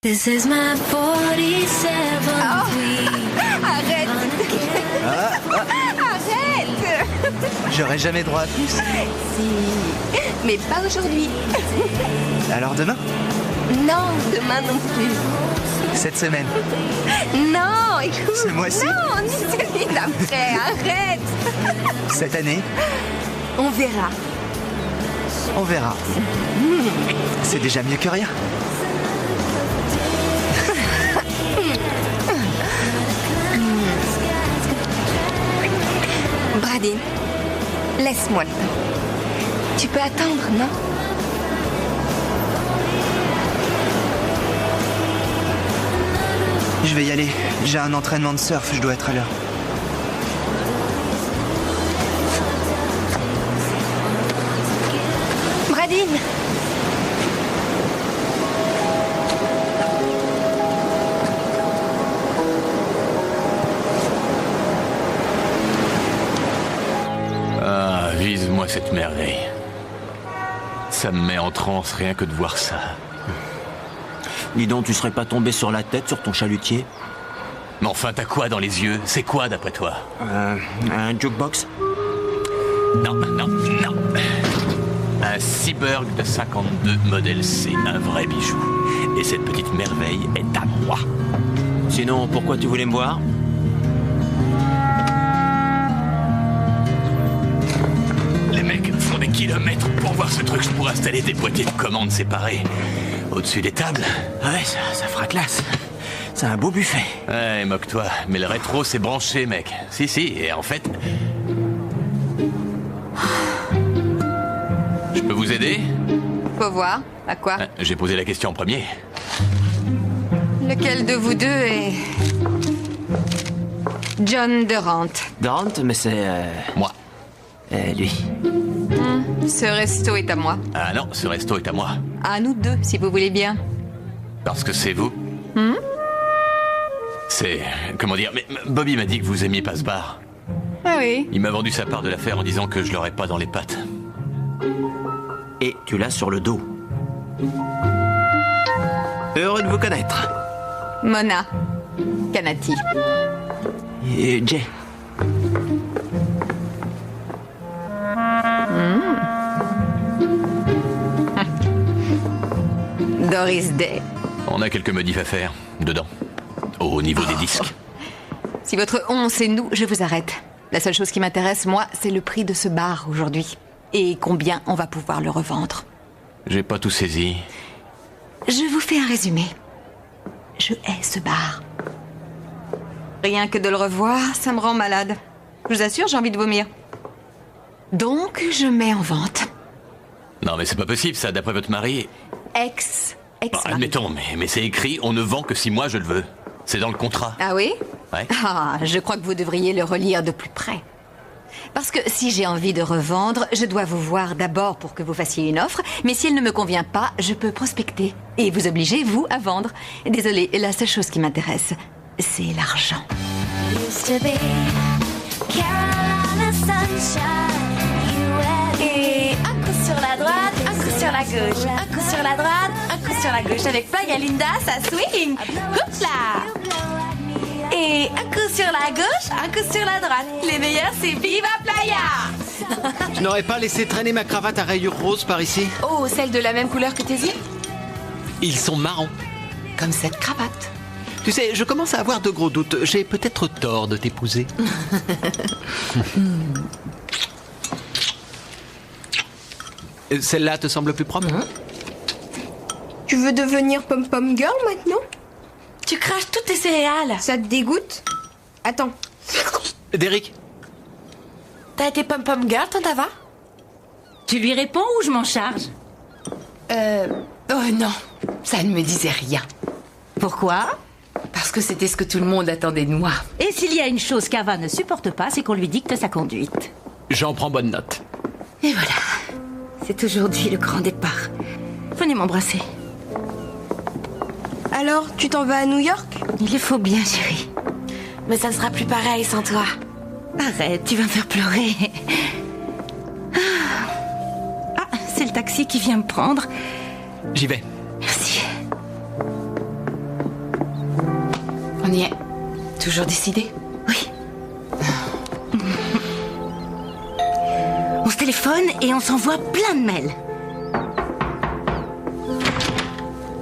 This is my 47th week. Arrête. Arrête. J'aurai jamais droit à plus. Si, mais pas aujourd'hui. Alors demain? Non, demain non plus. Cette semaine? Non, écoute. Ce mois-ci? Non, ni celui d'après. Arrête. Cette année? On verra. On verra. C'est déjà mieux que rien. Bradine, laisse-moi le temps. Tu peux attendre, non? Je vais y aller. J'ai un entraînement de surf, je dois être à l'heure. Bradine! Ah, vise-moi cette merveille. Ça me met en transe rien que de voir ça. Dis donc, tu serais pas tombé sur la tête sur ton chalutier? Mais enfin, t'as quoi dans les yeux? C'est quoi d'après toi? Un jukebox? Non. Un Seaburg de 52 modèle C, un vrai bijou. Et cette petite merveille est à moi. Sinon, pourquoi tu voulais me voir? Les mecs font des kilomètres pour voir ce truc pour installer des boîtiers de commandes séparés. Au-dessus des tables. Ouais, ça fera classe. C'est un beau buffet. Ouais, moque-toi. Mais le rétro, c'est branché, mec. Si, et en fait... Je peux vous aider? Faut voir. À quoi? J'ai posé la question en premier. Lequel de vous deux est... John Durant? Durant, mais c'est... Moi. Lui. Ce resto est à moi. Ah non, ce resto est à moi. À nous deux, si vous voulez bien. Parce que c'est vous. C'est... Comment dire? Mais Bobby m'a dit que vous aimiez pas ce bar. Ah oui? Il m'a vendu sa part de l'affaire en disant que je l'aurais pas dans les pattes. Et tu l'as sur le dos. Heureux de vous connaître. Mona. Kanati. Et Jay. Doris Day. On a quelques modifs à faire, dedans. Au niveau des disques. Si votre on, c'est nous, je vous arrête. La seule chose qui m'intéresse, moi, c'est le prix de ce bar aujourd'hui. Et combien on va pouvoir le revendre. J'ai pas tout saisi. Je vous fais un résumé. Je hais ce bar. Rien que de le revoir, ça me rend malade. Je vous assure, j'ai envie de vomir. Donc, je mets en vente. Non mais c'est pas possible ça, d'après votre mari. Ex Bon, admettons, mais c'est écrit, on ne vend que si moi je le veux. C'est dans le contrat. Ah oui? Ouais. Ah, je crois que vous devriez le relire de plus près. Parce que si j'ai envie de revendre, je dois vous voir d'abord pour que vous fassiez une offre, mais si elle ne me convient pas, je peux prospecter et vous obliger, vous, à vendre. Désolée, la seule chose qui m'intéresse, c'est l'argent. Used to be Carolina sunshine. You Et un coup sur la droite, un coup sur la gauche, un coup sur la droite, un coup sur la gauche. Avec Playa Linda, ça swing. Hop là. Et un coup sur la gauche, un coup sur la droite. Les meilleurs, c'est Viva Playa. Je n'aurais pas laissé traîner ma cravate à rayures roses par ici. Oh, celle de la même couleur que tes yeux? Ils sont marrons. Comme cette cravate. Tu sais, je commence à avoir de gros doutes. J'ai peut-être tort de t'épouser. Celle-là te semble plus propre? Tu veux devenir pom-pom girl maintenant? Tu craches toutes tes céréales. Ça te dégoûte? Attends. Derek, T'as été pom-pom girl, t'en vas? Tu lui réponds ou je m'en charge? Oh non, ça ne me disait rien. Pourquoi? Parce que c'était ce que tout le monde attendait de moi. Et s'il y a une chose qu'Ava ne supporte pas, c'est qu'on lui dicte sa conduite. j'en prends bonne note. Et voilà. C'est aujourd'hui le grand départ. Venez m'embrasser. Alors, tu t'en vas à New York? Il le faut bien, chérie. Mais ça ne sera plus pareil sans toi. Arrête, tu vas me faire pleurer. Ah, c'est le taxi qui vient me prendre. J'y vais. Merci. On y est. Toujours décidé? Oui. On se téléphone et on s'envoie plein de mails.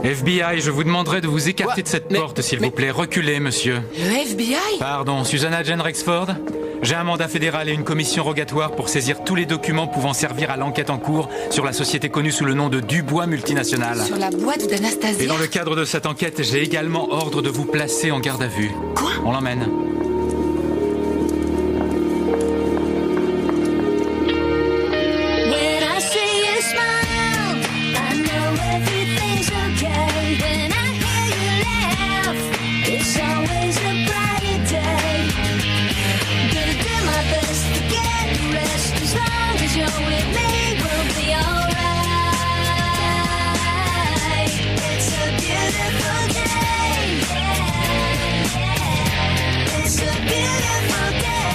FBI, je vous demanderai de vous écarter de cette porte, s'il vous plaît. Reculez, monsieur. Le FBI? Pardon, Susanna Jane Rexford? J'ai un mandat fédéral et une commission rogatoire pour saisir tous les documents pouvant servir à l'enquête en cours sur la société connue sous le nom de Dubois Multinational. Sur la boîte d'Anastasia? Et dans le cadre de cette enquête, j'ai également ordre de vous placer en garde à vue. Quoi? On l'emmène. When I see you smile, I know everything's okay. When I hear you laugh, it's always a brighter day. Gonna do my best to get the rest. As long as you're with me, we'll be alright. It's a beautiful day, yeah, yeah. It's a beautiful day,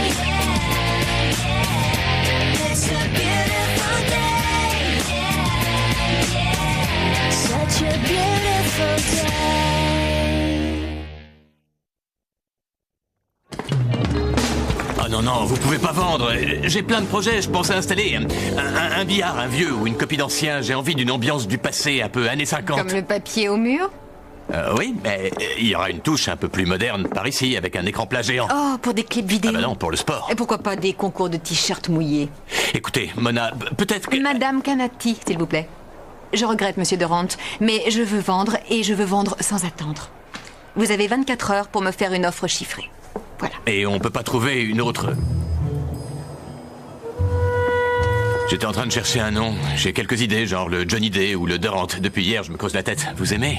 yeah, yeah. It's a beautiful day, yeah, yeah. Such a beautiful day. Ah non, vous pouvez pas vendre. J'ai plein de projets, je pensais installer un billard, un vieux ou une copie d'ancien. J'ai envie d'une ambiance du passé, un peu années 50. Comme le papier au mur? Oui, mais il y aura une touche un peu plus moderne par ici, avec un écran plat géant. Oh, pour des clips vidéo. Ah bah non, pour le sport. Et pourquoi pas des concours de t-shirts mouillés? Écoutez, Mona, peut-être que... Madame Canati, s'il vous plaît. Je regrette, monsieur Durant, mais je veux vendre et je veux vendre sans attendre. Vous avez 24 heures pour me faire une offre chiffrée. Voilà. Et on peut pas trouver une autre... J'étais en train de chercher un nom. J'ai quelques idées, genre le Johnny Day ou le Durant. Depuis hier, je me creuse la tête. Vous aimez?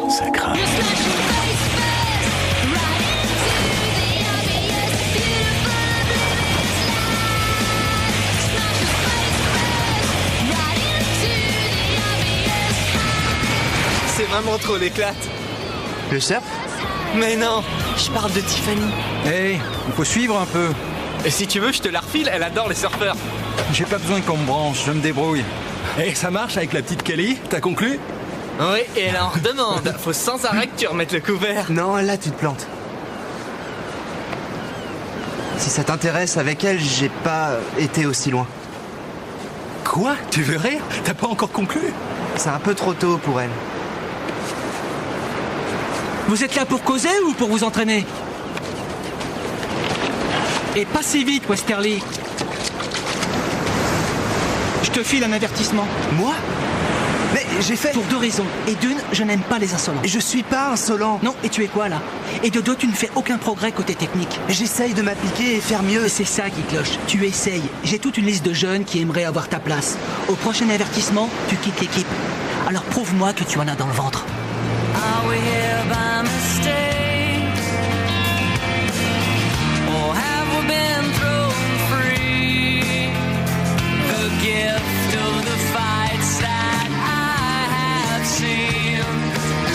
Ça craint. C'est vraiment trop l'éclate. Le surf? Mais non, je parle de Tiffany. Hey, il faut suivre un peu. Et si tu veux, je te la refile, elle adore les surfeurs. J'ai pas besoin qu'on me branche, je me débrouille. Et ça marche avec la petite Kelly? T'as conclu? Oui, et elle en redemande. Faut sans arrêt que tu remettes le couvert. Non, là tu te plantes. Si ça t'intéresse, avec elle, j'ai pas été aussi loin. Quoi? Tu veux rire? T'as pas encore conclu? C'est un peu trop tôt pour elle. Vous êtes là pour causer ou pour vous entraîner? Et pas si vite, Westerly. Je te file un avertissement. Moi? Mais j'ai fait... Pour deux raisons. Et d'une, je n'aime pas les insolents. Je suis pas insolent. Non, et tu es quoi là? Et de deux, tu ne fais aucun progrès côté technique. J'essaye de m'appliquer et faire mieux. C'est ça qui cloche. Tu essayes. J'ai toute une liste de jeunes qui aimeraient avoir ta place. Au prochain avertissement, tu quittes l'équipe. Alors prouve-moi que tu en as dans le ventre. Are we here by mistake? Or have we been thrown free? The gift of the fights that I have seen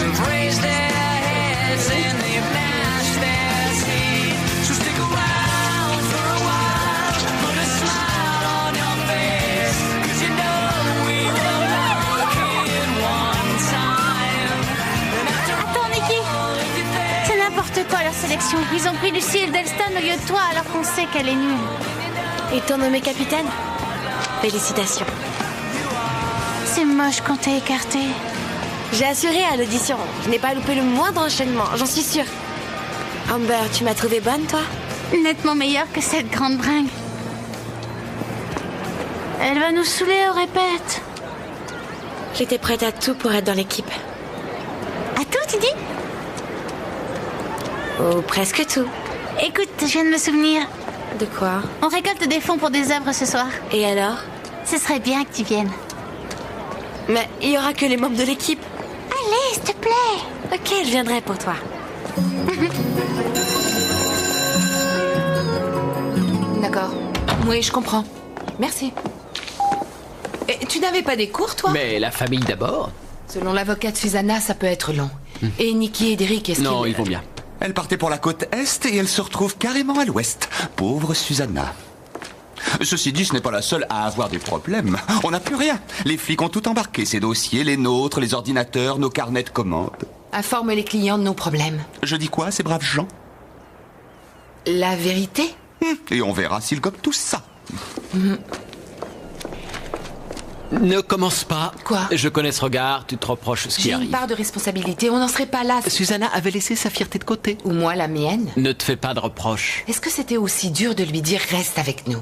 have raised their heads and they've gnashed their teeth. So stick around for a while, put a smile on your face, 'cause you know we were lucky at one time. Attends, Nikki, c'est n'importe quoi leur sélection. Ils ont pris Lucy Edelstone au lieu de toi alors qu'on sait qu'elle est nulle. Ils t'ont nommé capitaine? Félicitations. C'est moche quand t'es écarté. J'ai assuré à l'audition. Je n'ai pas loupé le moindre enchaînement, j'en suis sûre. Amber, tu m'as trouvée bonne, toi? Nettement meilleure que cette grande bringue. Elle va nous saouler au répète. J'étais prête à tout pour être dans l'équipe. À tout, tu dis? Oh, presque tout. Écoute, je viens de me souvenir. De quoi? On récolte des fonds pour des œuvres ce soir. Et alors? Ce serait bien que tu viennes. Mais il y aura que les membres de l'équipe. Allez, s'il te plaît. Ok, je viendrai pour toi. D'accord. Oui, je comprends. Merci. Et tu n'avais pas des cours, toi? Mais la famille d'abord. Selon l'avocate Susanna, ça peut être long. Et Nikki et Derek, est-ce Non, qu'ils... ils vont bien. Elle partait pour la côte Est et elle se retrouve carrément à l'Ouest. Pauvre Susanna. Ceci dit, ce n'est pas la seule à avoir des problèmes. On n'a plus rien. Les flics ont tout embarqué, ces dossiers, les nôtres, les ordinateurs, nos carnets de commandes. Informe les clients de nos problèmes. Je dis quoi, ces braves gens? La vérité? Et on verra s'ils gobent tout ça. Ne commence pas. Quoi? Je connais ce regard, tu te reproches ce qui J'ai une arrive. part de responsabilité, on n'en serait pas là. Susanna avait laissé sa fierté de côté. Ou moi la mienne. Ne te fais pas de reproches. Est-ce que c'était aussi dur de lui dire reste avec nous?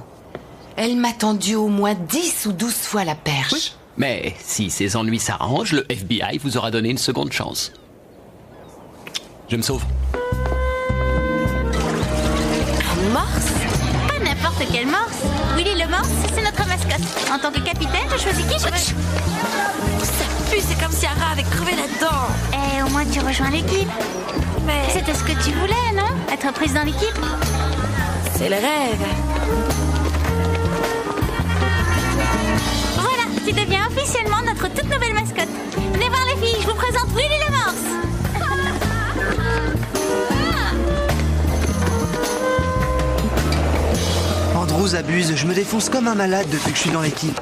Elle m'a tendu au moins 10 ou 12 fois la perche. Oui. Mais si ces ennuis s'arrangent, le FBI vous aura donné une seconde chance. Je me sauve. Un morse? Pas n'importe quel morse. Willy le morse, c'est notre mascotte. En tant que capitaine, je choisis qui je veux. Ça pue, c'est comme si un rat avait crevé là-dedans. Et au moins tu rejoins l'équipe. Mais C'était ce que tu voulais, non? Être prise dans l'équipe? c'est le rêve. Voilà, tu deviens officiellement notre toute nouvelle mascotte. Venez voir les filles, je vous présente Willy le morse. Andrews abuse, je me défonce comme un malade depuis que je suis dans l'équipe.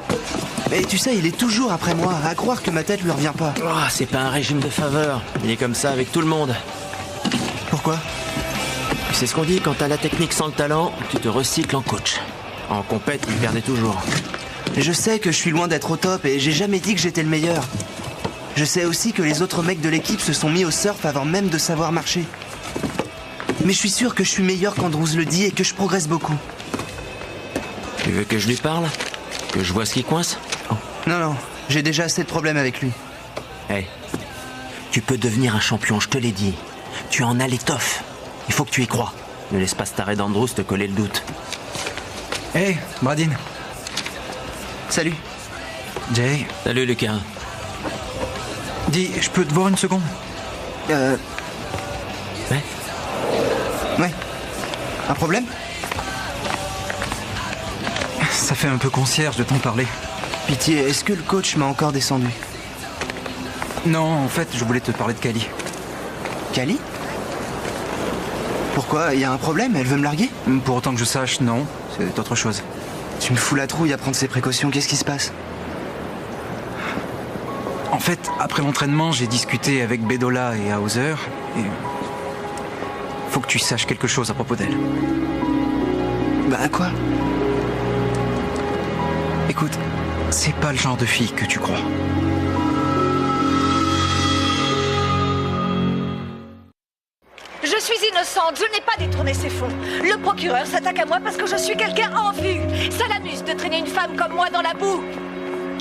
Mais tu sais, il est toujours après moi, à croire que ma tête lui revient pas. Oh, c'est pas un régime de faveur. Il est comme ça avec tout le monde. Pourquoi? C'est ce qu'on dit, quand t'as la technique sans le talent, tu te recycles en coach. En compète, il perdait toujours. Je sais que je suis loin d'être au top et j'ai jamais dit que j'étais le meilleur. Je sais aussi que les autres mecs de l'équipe se sont mis au surf avant même de savoir marcher. Mais je suis sûr que je suis meilleur qu'Andrews le dit et que je progresse beaucoup. Tu veux que je lui parle? Que je vois ce qui coince? Non, non, j'ai déjà assez de problèmes avec lui. Hey, tu peux devenir un champion, je te l'ai dit. Tu en as l'étoffe. Il faut que tu y crois. Ne laisse pas ce taré d'Andrews te coller le doute. Hey, Bradine. Salut. Jay. Salut, Lucas. Dis, je peux te voir une seconde? Ouais. Ouais. Un problème? Ça fait un peu concierge de t'en parler. Pitié, est-ce que le coach m'a encore descendu? Non, en fait, je voulais te parler de Cali. Cali? Pourquoi? Y a un problème? Elle veut me larguer? Pour autant que je sache, non. C'est autre chose. Tu me fous la trouille à prendre ces précautions. Qu'est-ce qui se passe? En fait, après l'entraînement, j'ai discuté avec Bedola et Hauser et... Faut que tu saches quelque chose à propos d'elle. Bah quoi? Écoute, c'est pas le genre de fille que tu crois. Je suis innocente, je n'ai pas détourné ces fonds. Le procureur s'attaque à moi parce que je suis quelqu'un en vue. Ça l'amuse de traîner une femme comme moi dans la boue.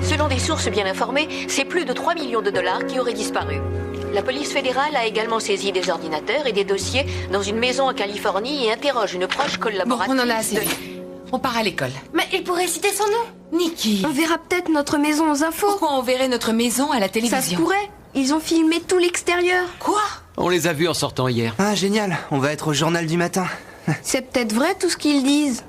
Selon des sources bien informées, c'est plus de 3 millions de dollars qui auraient disparu. La police fédérale a également saisi des ordinateurs et des dossiers dans une maison en Californie et interroge une proche collaboratrice. Bon, on en a assez vu. On part à l'école. Mais il pourrait citer son nom. Niki. On verra peut-être notre maison aux infos. Pourquoi on verrait notre maison à la télévision? Ça se pourrait. Ils ont filmé tout l'extérieur. Quoi? On les a vus en sortant hier. Ah, génial. On va être au journal du matin. C'est peut-être vrai tout ce qu'ils disent.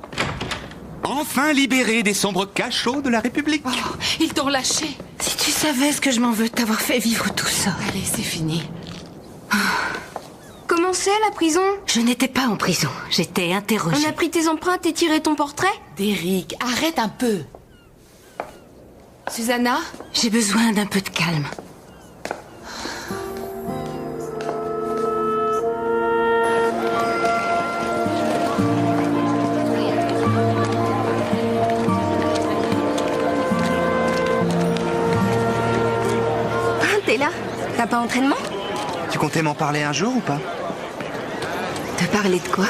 Enfin libéré des sombres cachots de la République. Oh, ils t'ont lâché. Si tu savais ce que je m'en veux de t'avoir fait vivre tout ça. Allez, c'est fini. Comment c'est la prison? Je n'étais pas en prison, j'étais interrogée. On a pris tes empreintes et tiré ton portrait? Derrick, arrête un peu. Susanna? J'ai besoin d'un peu de calme. Ah, t'es là? T'as pas entraînement? Tu comptais m'en parler un jour ou pas? Te parler de quoi?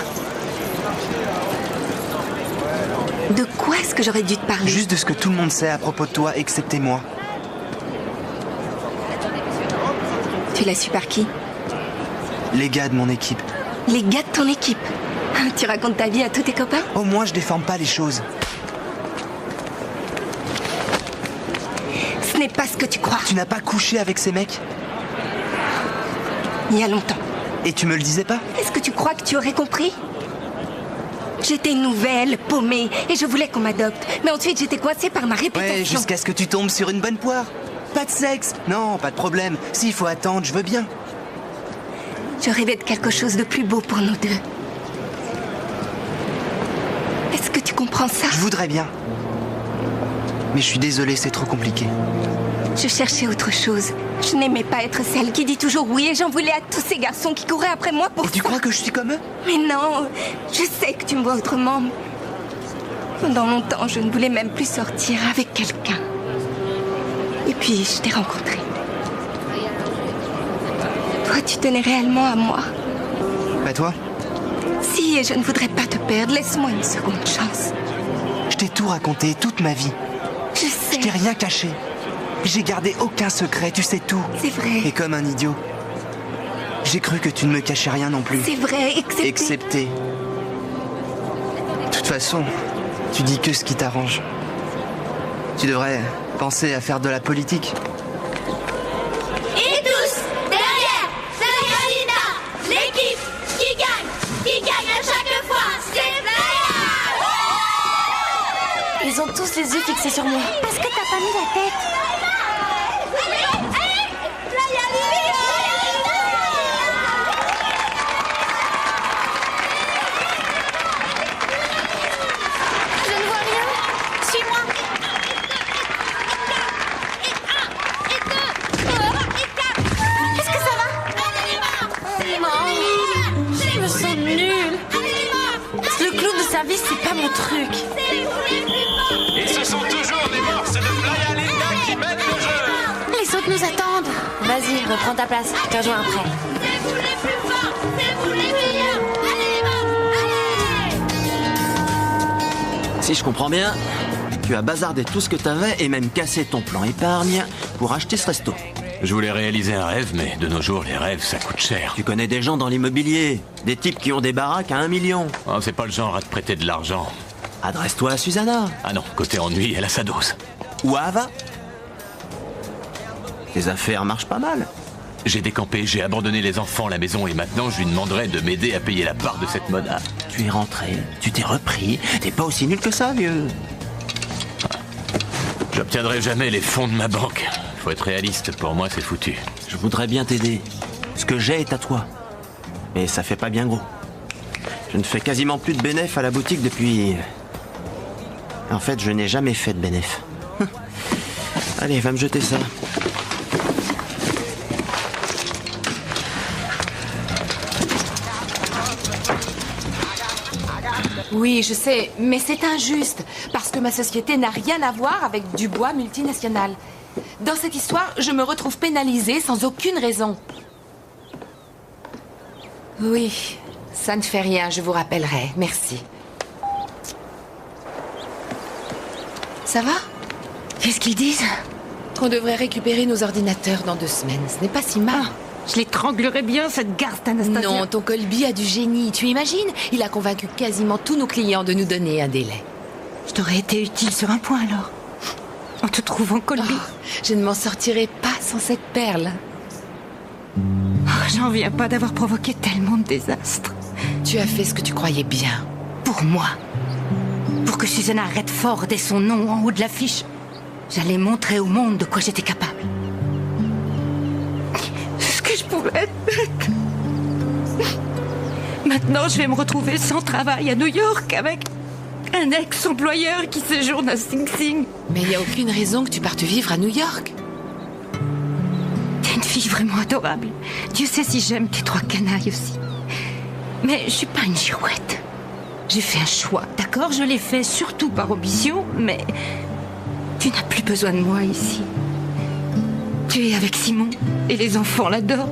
De quoi est-ce que j'aurais dû te parler? Juste de ce que tout le monde sait à propos de toi, excepté moi. Tu l'as su par qui? Les gars de mon équipe. Les gars de ton équipe? Tu racontes ta vie à tous tes copains? Au moins, je déforme pas les choses. Ce n'est pas ce que tu crois. Tu n'as pas couché avec ces mecs? Il y a longtemps. Et tu me le disais pas? Est-ce que tu crois que tu aurais compris? J'étais nouvelle, paumée, et je voulais qu'on m'adopte. Mais ensuite, j'étais coincée par ma réputation. Ouais, jusqu'à ce que tu tombes sur une bonne poire. Pas de sexe? Non, pas de problème. S'il faut attendre, je veux bien. Je rêvais de quelque chose de plus beau pour nous deux. Est-ce que tu comprends ça? Je voudrais bien. Mais je suis désolé, c'est trop compliqué. Je cherchais autre chose. Je n'aimais pas être celle qui dit toujours oui et j'en voulais à tous ces garçons qui couraient après moi pour Et tu crois que je suis comme eux? Mais non, je sais que tu me vois autrement. Pendant longtemps, je ne voulais même plus sortir avec quelqu'un. Et puis, je t'ai rencontré. Toi, tu tenais réellement à moi. Pas toi? Si, et je ne voudrais pas te perdre. Laisse-moi une seconde chance. Je t'ai tout raconté, toute ma vie. Je sais. Je t'ai rien caché. J'ai gardé aucun secret, tu sais tout. C'est vrai. Et comme un idiot, j'ai cru que tu ne me cachais rien non plus. C'est vrai, Excepté. De toute façon, tu dis que ce qui t'arrange. Tu devrais penser à faire de la politique. Et tous, derrière, Salinda, l'équipe qui gagne à chaque fois, c'est Flyer. Ils ont tous les yeux fixés sur moi. Parce que t'as pas mis la tête. Je ne vois rien. Suis-moi. Est-ce que ça va? Je me sens nulle. Le clown de service, c'est pas mon truc. Et ce sont toujours les morses de Playa Linda qui mènent le jeu. Les autres nous attendent. Vas-y, reprends ta place. Je te rejoins après. Si je comprends bien, tu as bazardé tout ce que t'avais et même cassé ton plan épargne pour acheter ce resto. Je voulais réaliser un rêve, mais de nos jours, les rêves, ça coûte cher. Tu connais des gens dans l'immobilier, des types qui ont des baraques à 1 million. Oh, c'est pas le genre à te prêter de l'argent. Adresse-toi à Susanna. Ah non, côté ennui, elle a sa dose. Ou à Ava. Tes affaires marchent pas mal. J'ai décampé, j'ai abandonné les enfants à la maison et maintenant je lui demanderai de m'aider à payer la part de cette moda. Tu es rentré, tu t'es repris, t'es pas aussi nul que ça, vieux. J'obtiendrai jamais les fonds de ma banque. Faut être réaliste, pour moi c'est foutu. Je voudrais bien t'aider. Ce que j'ai est à toi. Mais ça fait pas bien gros. Je ne fais quasiment plus de bénéf à la boutique depuis... En fait, je n'ai jamais fait de bénéf. Allez, va me jeter ça. Oui, je sais, mais c'est injuste, parce que ma société n'a rien à voir avec Dubois multinational. Dans cette histoire, je me retrouve pénalisée sans aucune raison. Oui, ça ne fait rien, je vous rappellerai. Merci. Ça va? Qu'est-ce qu'ils disent? On devrait récupérer nos ordinateurs dans 2 semaines. Ce n'est pas si mal. Je l'étranglerais bien, cette garce d'Anastasia. Non, ton Colby a du génie. Tu imagines? Il a convaincu quasiment tous nos clients de nous donner un délai. Je t'aurais été utile sur un point, alors. En te trouvant Colby. Je ne m'en sortirai pas sans cette perle. J'en viens pas d'avoir provoqué tellement de désastres. Tu as fait ce que tu croyais bien. Pour moi. Pour que Susanna Redford ait son nom en haut de l'affiche. J'allais montrer au monde de quoi j'étais capable. Ce que je pouvais être. Maintenant, je vais me retrouver sans travail à New York avec un ex-employeur qui séjourne à Sing Sing. Mais il n'y a aucune raison que tu partes vivre à New York. T'es une fille vraiment adorable. Dieu sait si j'aime tes 3 canailles aussi. Mais je suis pas une girouette. J'ai fait un choix, d'accord? Je l'ai fait surtout par ambition, mais tu n'as plus besoin de moi ici. Tu es avec Simon et les enfants l'adorent.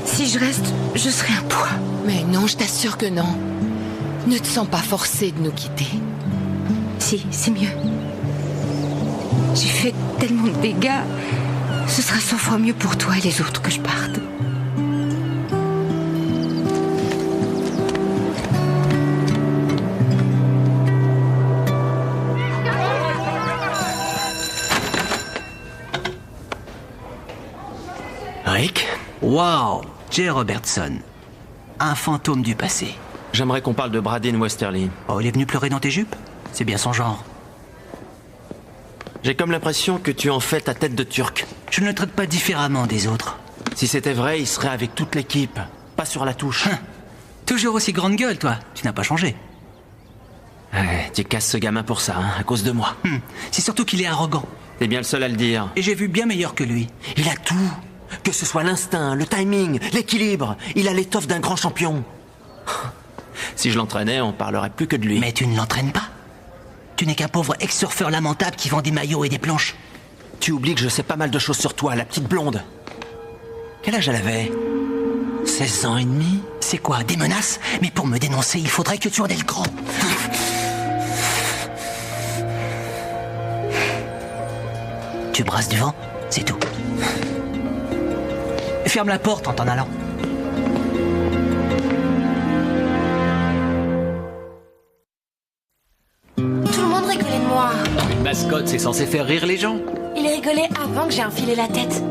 Si je reste, je serai un poids. Mais non, je t'assure que non. Ne te sens pas forcée de nous quitter. Si, c'est mieux. J'ai fait tellement de dégâts. Ce sera 100 fois mieux pour toi et les autres que je parte. Rick? Waouh, Jay Robertson. Un fantôme du passé. J'aimerais qu'on parle de Bradin Westerly. Oh, il est venu pleurer dans tes jupes? C'est bien son genre. J'ai comme l'impression que tu en fais ta tête de turc. Je ne le traite pas différemment des autres. Si c'était vrai, il serait avec toute l'équipe, pas sur la touche. Toujours aussi grande gueule, toi. Tu n'as pas changé. Ouais, tu casses ce gamin pour ça, hein, à cause de moi. C'est surtout qu'il est arrogant. T'es bien le seul à le dire. Et j'ai vu bien meilleur que lui. Il a tout. Que ce soit l'instinct, le timing, l'équilibre. Il a l'étoffe d'un grand champion. Si je l'entraînais, on parlerait plus que de lui. Mais tu ne l'entraînes pas. Tu n'es qu'un pauvre ex-surfeur lamentable qui vend des maillots et des planches. Tu oublies que je sais pas mal de choses sur toi, la petite blonde. Quel âge elle avait? 16 ans et demi. C'est quoi, des menaces? Mais pour me dénoncer, il faudrait que tu en aies le cran. Tu brasses du vent, c'est tout. Ferme la porte en t'en allant. Tout le monde rigolait de moi. Une mascotte, c'est censé faire rire les gens. Il rigolait avant que j'ai enfilé la tête.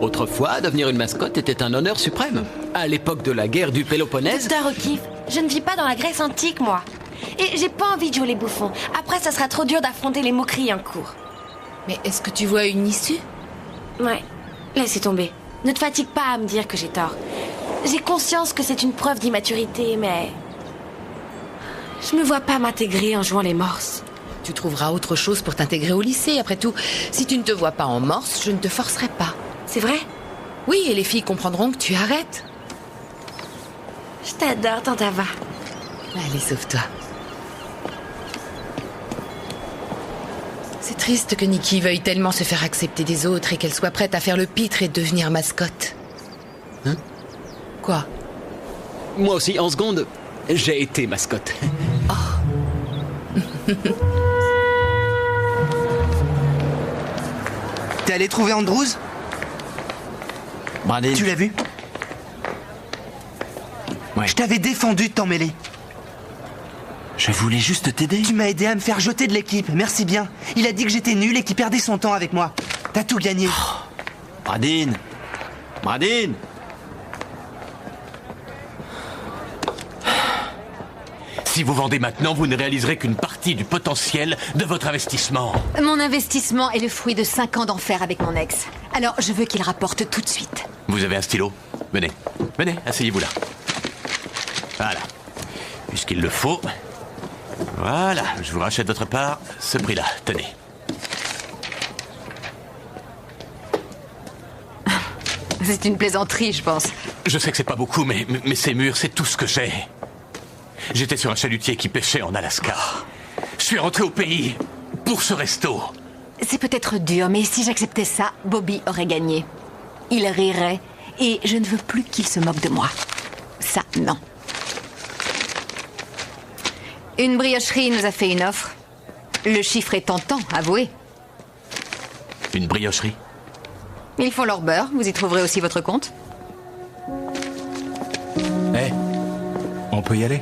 Autrefois, devenir une mascotte était un honneur suprême. À l'époque de la guerre du Péloponnèse... Docteur O'Keefe, je ne vis pas dans la Grèce antique, moi. Et j'ai pas envie de jouer les bouffons. Après, ça sera trop dur d'affronter les moqueries en cours. Mais est-ce que tu vois une issue? Ouais, laissez tomber. Ne te fatigue pas à me dire que j'ai tort. J'ai conscience que c'est une preuve d'immaturité, mais... je me vois pas m'intégrer en jouant les morses. Tu trouveras autre chose pour t'intégrer au lycée, après tout. Si tu ne te vois pas en morse, je ne te forcerai pas. C'est vrai? Oui, et les filles comprendront que tu arrêtes. Je t'adore, Tante Ava. Allez, sauve-toi. C'est triste que Nikki veuille tellement se faire accepter des autres et qu'elle soit prête à faire le pitre et devenir mascotte. Hein? Quoi? Moi aussi, en seconde, j'ai été mascotte. T'es allé trouver Andrews? Bradley. Tu l'as vu? Ouais. Je t'avais défendu de t'en mêler. Je voulais juste t'aider. Tu m'as aidé à me faire jeter de l'équipe, merci bien. Il a dit que j'étais nul et qu'il perdait son temps avec moi. T'as tout gagné. Bradine. Bradine. Si vous vendez maintenant, vous ne réaliserez qu'une partie du potentiel de votre investissement. Mon investissement est le fruit de 5 ans d'enfer avec mon ex. Alors, je veux qu'il rapporte tout de suite. Vous avez un stylo? Venez. Venez, asseyez-vous là. Voilà. Puisqu'il le faut. Voilà, je vous rachète votre part ce prix-là. Tenez. C'est une plaisanterie, je pense. Je sais que c'est pas beaucoup, mais ces murs, c'est tout ce que j'ai. J'étais sur un chalutier qui pêchait en Alaska. Je suis rentré au pays pour ce resto. C'est peut-être dur, mais si j'acceptais ça, Bobby aurait gagné. Il rirait, et je ne veux plus qu'il se moque de moi. Ça, non. Une briocherie nous a fait une offre. Le chiffre est tentant, avouez. Une briocherie? Ils font leur beurre, vous y trouverez aussi votre compte. Eh, on peut y aller?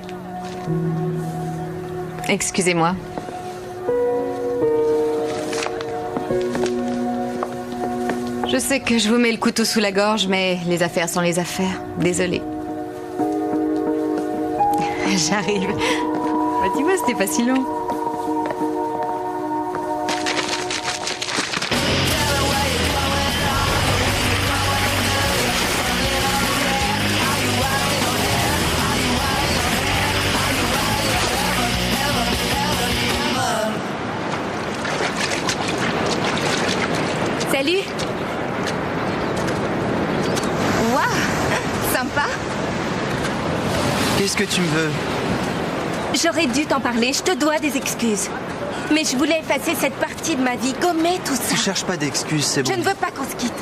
Excusez-moi. Je sais que je vous mets le couteau sous la gorge, mais les affaires sont les affaires. Désolée. J'arrive. Bah, tu vois, c'était pas si long. Salut. Waouh, sympa. Qu'est-ce que tu me veux? J'aurais dû t'en parler, je te dois des excuses. Mais je voulais effacer cette partie de ma vie, gommer tout ça. Tu cherches pas d'excuses, c'est bon. Je ne veux pas qu'on se quitte.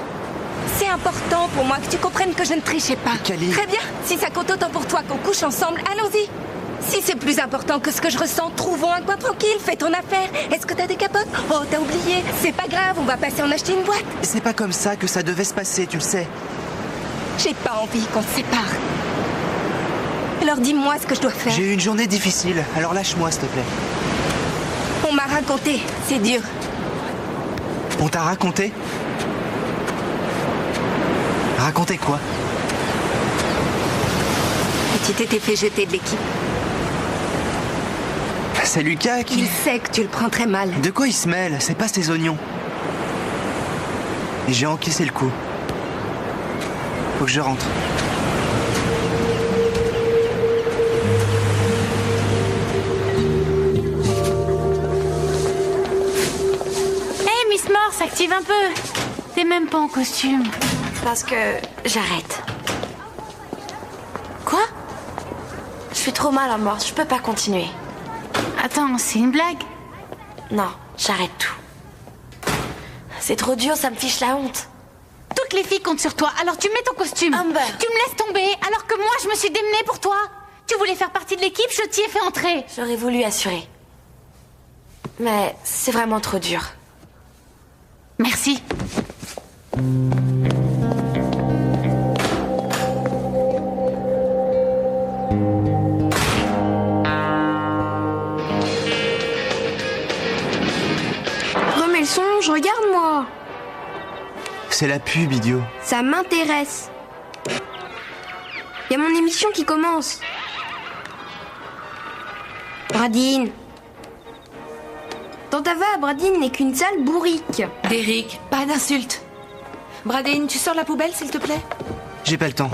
C'est important pour moi que tu comprennes que je ne trichais pas. Cali. Très bien, si ça compte autant pour toi qu'on couche ensemble, allons-y. Si c'est plus important que ce que je ressens, trouvons un coin tranquille, fais ton affaire. Est-ce que t'as des capotes? Oh, t'as oublié. C'est pas grave, on va passer en acheter une boîte. C'est pas comme ça que ça devait se passer, tu le sais. J'ai pas envie qu'on se sépare. Alors dis-moi ce que je dois faire. J'ai eu une journée difficile, alors lâche-moi, s'il te plaît. On m'a raconté, c'est dur. On t'a raconté? Raconté quoi? Que tu t'étais fait jeter de l'équipe. C'est Lucas qui... Il sait que tu le prends très mal. De quoi il se mêle? C'est pas ses oignons. Et j'ai encaissé le coup. Faut que je rentre. force, active un peu. T'es même pas en costume. Parce que j'arrête. Quoi? Je suis trop mal à mort, je peux pas continuer. Attends, c'est une blague? Non, j'arrête tout. C'est trop dur, ça me fiche la honte. Toutes les filles comptent sur toi, alors tu mets ton costume. Amber. Tu me laisses tomber, alors que moi je me suis démenée pour toi. Tu voulais faire partie de l'équipe, je t'y ai fait entrer. J'aurais voulu assurer. Mais c'est vraiment trop dur. Merci. Remets le son, je regarde moi. C'est la pub, idiot. Ça m'intéresse. Y a mon émission qui commence. Bradine. Dans ta va, Bradine n'est qu'une sale bourrique. Derek, pas d'insultes. Bradine, tu sors la poubelle, s'il te plaît? J'ai pas le temps.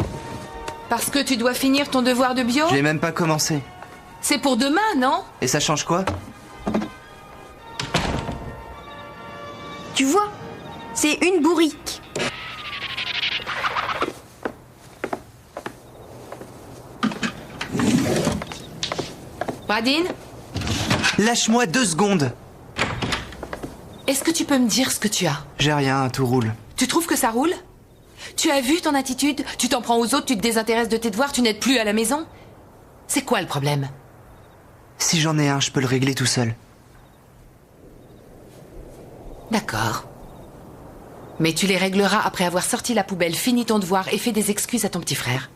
Parce que tu dois finir ton devoir de bio? J'ai même pas commencé. C'est pour demain, non? Et ça change quoi? Tu vois, c'est une bourrique. Bradine? Lâche-moi 2 secondes. Est-ce que tu peux me dire ce que tu as? J'ai rien, tout roule. Tu trouves que ça roule? Tu as vu ton attitude? Tu t'en prends aux autres, tu te désintéresses de tes devoirs, tu n'aides plus à la maison? C'est quoi le problème? Si j'en ai un, je peux le régler tout seul. D'accord. Mais tu les régleras après avoir sorti la poubelle, fini ton devoir et fait des excuses à ton petit frère.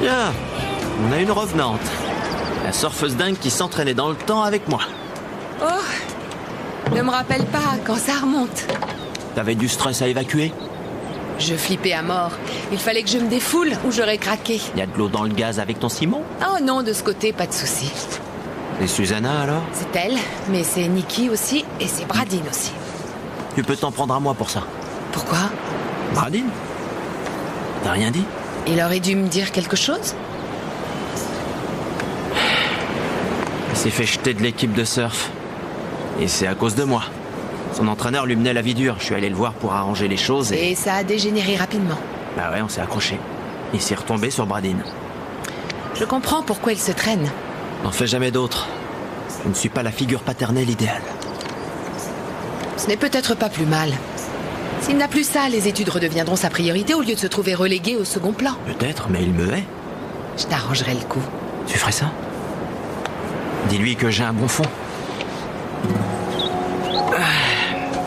Tiens, on a une revenante. La surfeuse dingue qui s'entraînait dans le temps avec moi. Oh, ne me rappelle pas quand ça remonte. T'avais du stress à évacuer? Je flippais à mort. Il fallait que je me défoule ou j'aurais craqué. Y a de l'eau dans le gaz avec ton Simon? Oh non, de ce côté, pas de souci. Et Susanna alors? C'est elle, mais c'est Nikki aussi et c'est Bradine aussi. Tu peux t'en prendre à moi pour ça. Pourquoi? Bradine? T'as rien dit? Il aurait dû me dire quelque chose? Il s'est fait jeter de l'équipe de surf. Et c'est à cause de moi. Son entraîneur lui menait la vie dure. Je suis allé le voir pour arranger les choses et... Et ça a dégénéré rapidement. Bah ouais, on s'est accroché. Il s'est retombé sur Bradine. Je comprends pourquoi il se traîne. N'en fais jamais d'autres. Je ne suis pas la figure paternelle idéale. Ce n'est peut-être pas plus mal. S'il n'a plus ça, les études redeviendront sa priorité au lieu de se trouver relégué au second plan. Peut-être, mais il me hait. Je t'arrangerai le coup. Tu ferais ça? Dis-lui que j'ai un bon fond.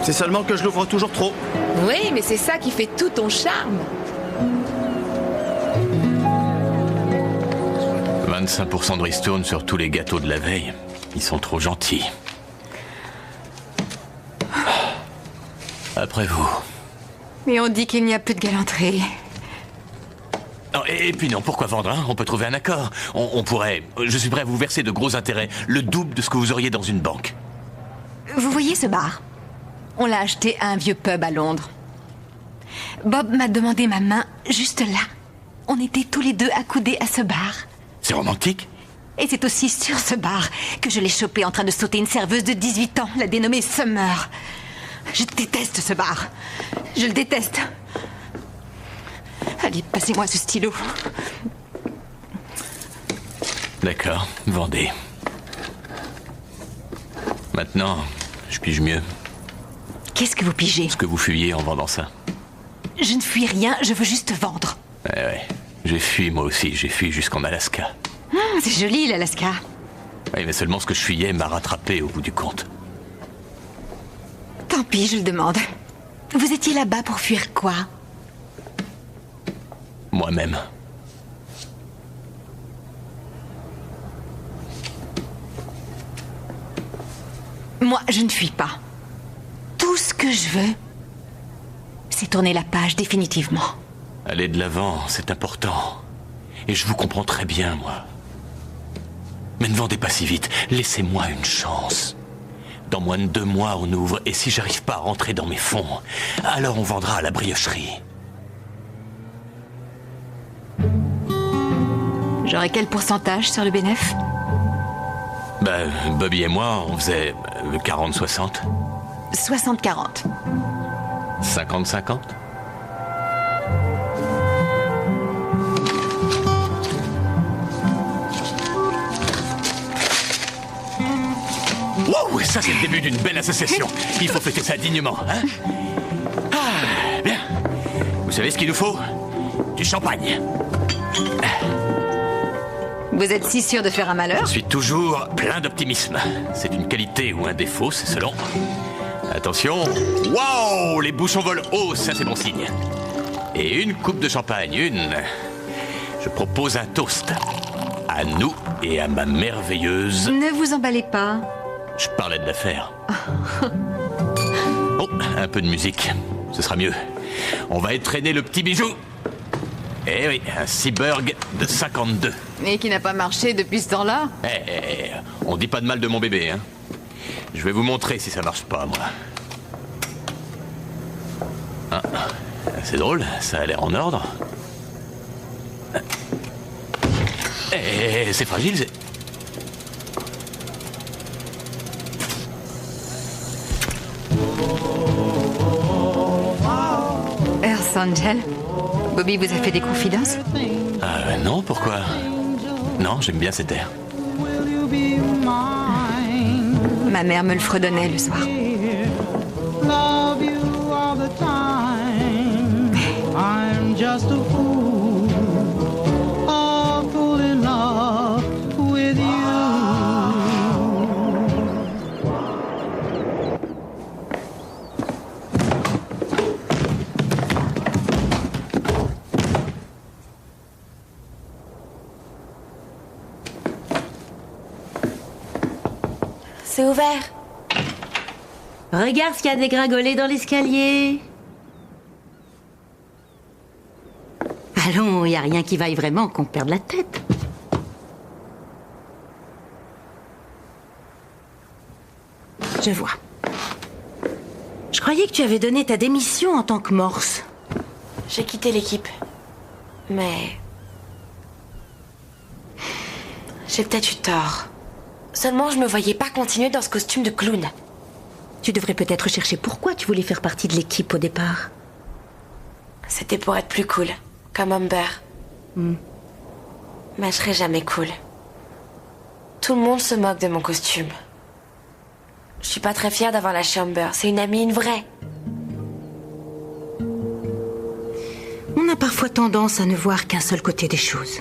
C'est seulement que je l'ouvre toujours trop. Oui, mais c'est ça qui fait tout ton charme. 25% de ristourne sur tous les gâteaux de la veille. Ils sont trop gentils. Après vous. Mais on dit qu'il n'y a plus de galanterie. Non, et puis non, pourquoi vendre, hein? On peut trouver un accord. On pourrait... Je suis prêt à vous verser de gros intérêts. Le double de ce que vous auriez dans une banque. Vous voyez ce bar? On l'a acheté à un vieux pub à Londres. Bob m'a demandé ma main juste là. On était tous les deux accoudés à ce bar. C'est romantique? Et c'est aussi sur ce bar que je l'ai chopé en train de sauter une serveuse de 18 ans, la dénommée Summer. Je déteste ce bar. Je le déteste. Allez, passez-moi ce stylo. D'accord, vendez. Maintenant, je pige mieux. Qu'est-ce que vous pigez? Ce que vous fuyiez en vendant ça. Je ne fuis rien, je veux juste vendre. Ouais. J'ai fui moi aussi, j'ai fui jusqu'en Alaska. C'est joli, l'Alaska. Oui, mais seulement ce que je fuyais m'a rattrapé au bout du compte. Tant pis, je le demande. Vous étiez là-bas pour fuir quoi? moi-même. Moi, je ne fuis pas. Tout ce que je veux, c'est tourner la page définitivement. Aller de l'avant, c'est important. Et je vous comprends très bien, moi. Mais ne vendez pas si vite. Laissez-moi une chance. Dans moins de 2 mois, on ouvre. Et si j'arrive pas à rentrer dans mes fonds, alors on vendra à la briocherie. J'aurais quel pourcentage sur le bénéf? Ben, Bobby et moi, on faisait 40-60. 60-40. 50-50. Wow, ça c'est le début d'une belle association. Il faut fêter ça dignement, hein? Ah, bien. Vous savez ce qu'il nous faut? Du champagne. Vous êtes si sûr de faire un malheur? Je suis toujours plein d'optimisme. C'est une qualité ou un défaut, c'est selon. Attention. Waouh, les bouchons volent haut, ça c'est bon signe. Et une coupe de champagne, Je propose un toast. À nous et à ma merveilleuse... Ne vous emballez pas. Je parlais de l'affaire. Oh, un peu de musique. Ce sera mieux. On va étrenner le petit bijou. Eh oui, un Seaburg de 52. Et qui n'a pas marché depuis ce temps-là? On dit pas de mal de mon bébé, hein. Je vais vous montrer si ça marche pas, moi. Ah, c'est drôle, ça a l'air en ordre. C'est fragile, c'est... Earth Angel, Bobby vous a fait des confidences? Non, pourquoi? Non, j'aime bien cet air. Ma mère me le fredonnait le soir. Love you all the time. I'm just a fool in love with you. C'est ouvert. Regarde ce qu'il y a dégringolé dans l'escalier. Allons, il n'y a rien qui vaille vraiment qu'on perde la tête. Je vois. Je croyais que tu avais donné ta démission en tant que morse. J'ai quitté l'équipe. Mais... j'ai peut-être eu tort. Seulement, je me voyais pas continuer dans ce costume de clown. Tu devrais peut-être chercher pourquoi tu voulais faire partie de l'équipe au départ. C'était pour être plus cool, comme Amber. Mais je serai jamais cool. Tout le monde se moque de mon costume. Je suis pas très fière d'avoir lâché Amber. C'est une amie, une vraie. On a parfois tendance à ne voir qu'un seul côté des choses.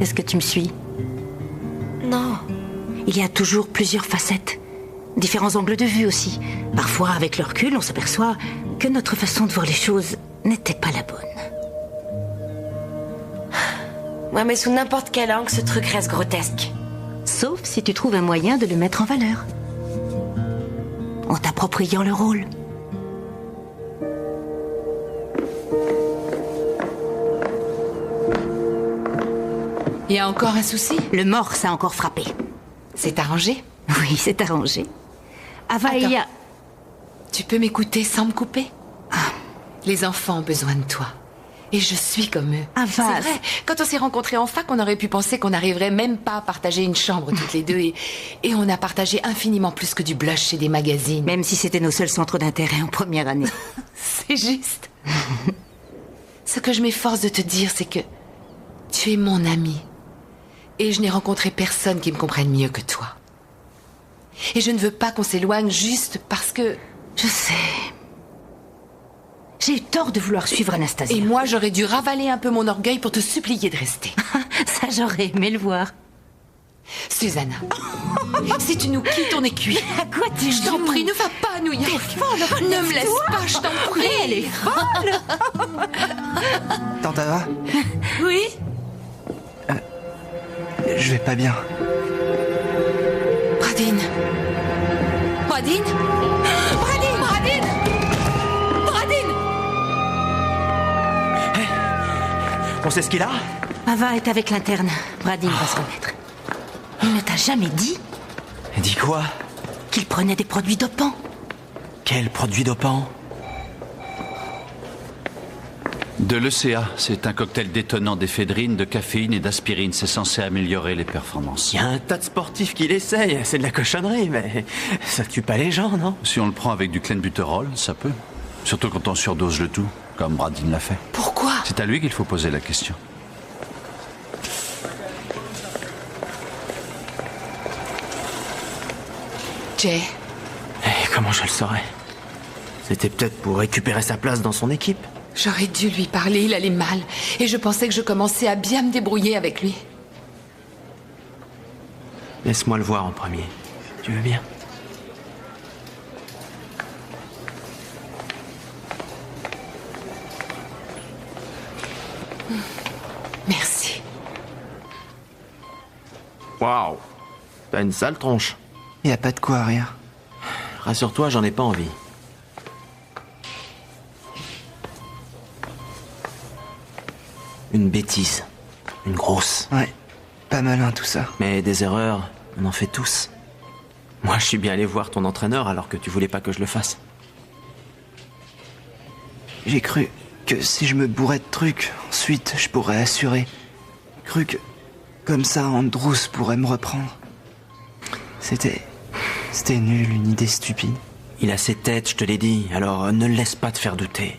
Est-ce que tu me suis? Non. Il y a toujours plusieurs facettes. Différents angles de vue aussi. Parfois, avec le recul, on s'aperçoit que notre façon de voir les choses n'était pas la bonne. Ouais, mais sous n'importe quel angle, ce truc reste grotesque. Sauf si tu trouves un moyen de le mettre en valeur. En t'appropriant le rôle. Il y a encore un souci? Le morse a encore frappé. C'est arrangé? Oui, c'est arrangé. Ava, il y a... Tu peux m'écouter sans me couper? Les enfants ont besoin de toi. Et je suis comme eux. Ava... C'est vrai, quand on s'est rencontrés en fac, on aurait pu penser qu'on n'arriverait même pas à partager une chambre toutes les deux. Et on a partagé infiniment plus que du blush et des magazines. Même si c'était nos seuls centres d'intérêt en première année. C'est juste. Ce que je m'efforce de te dire, c'est que tu es mon ami. Et je n'ai rencontré personne qui me comprenne mieux que toi. Et je ne veux pas qu'on s'éloigne juste parce que... Je sais. J'ai eu tort de vouloir suivre Anastasia. Et moi, j'aurais dû ravaler un peu mon orgueil pour te supplier de rester. Ça, j'aurais aimé le voir. Susanna, si tu nous quittes, on est cuit. À quoi tu Je t'en prie, ne va pas à New York. Ne me laisse pas, je t'en prie. Elle est folle. Tante Ava, Oui. je vais pas bien. Bradine. Bradine. Bradine. Bradine. Bradine. On sait ce qu'il a? Ava est avec l'interne. Bradine va se remettre. Il ne t'a jamais dit Dis quoi? qu'il prenait des produits dopants. Quel produit dopant? De l'ECA, c'est un cocktail détonnant d'éphédrine, de caféine et d'aspirine. C'est censé améliorer les performances. Il y a un tas de sportifs qui l'essayent. C'est de la cochonnerie, mais ça tue pas les gens, non? Si on le prend avec du clenbuterol, ça peut. Surtout quand on surdose le tout, comme Bradine l'a fait. Pourquoi? C'est à lui qu'il faut poser la question. Jay. Et comment je le saurais? C'était peut-être pour récupérer sa place dans son équipe. J'aurais dû lui parler, il allait mal. Et je pensais que je commençais à bien me débrouiller avec lui. Laisse-moi le voir en premier. Tu veux bien? Merci. Waouh! T'as une sale tronche. Y a pas de quoi, rien. Rassure-toi, j'en ai pas envie. Une bêtise. Une grosse. Ouais, pas malin tout ça. Mais des erreurs, on en fait tous. Moi, je suis bien allé voir ton entraîneur alors que tu voulais pas que je le fasse. J'ai cru que si je me bourrais de trucs, ensuite je pourrais assurer. Cru que, comme ça, Andrews pourrait me reprendre. C'était nul, une idée stupide. Il a ses têtes, je te l'ai dit, alors ne le laisse pas te faire douter.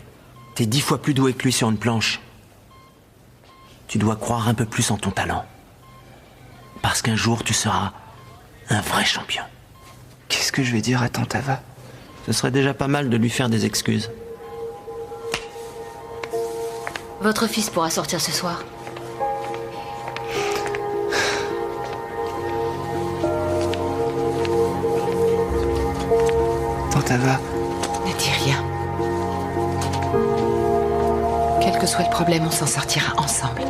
T'es 10 fois plus doué que lui sur une planche. Tu dois croire un peu plus en ton talent. Parce qu'un jour, tu seras un vrai champion. Qu'est-ce que je vais dire à Tante Ava? Ce serait déjà pas mal de lui faire des excuses. Votre fils pourra sortir ce soir. Tante Ava. Ne dis rien. Quel que soit le problème, on s'en sortira ensemble.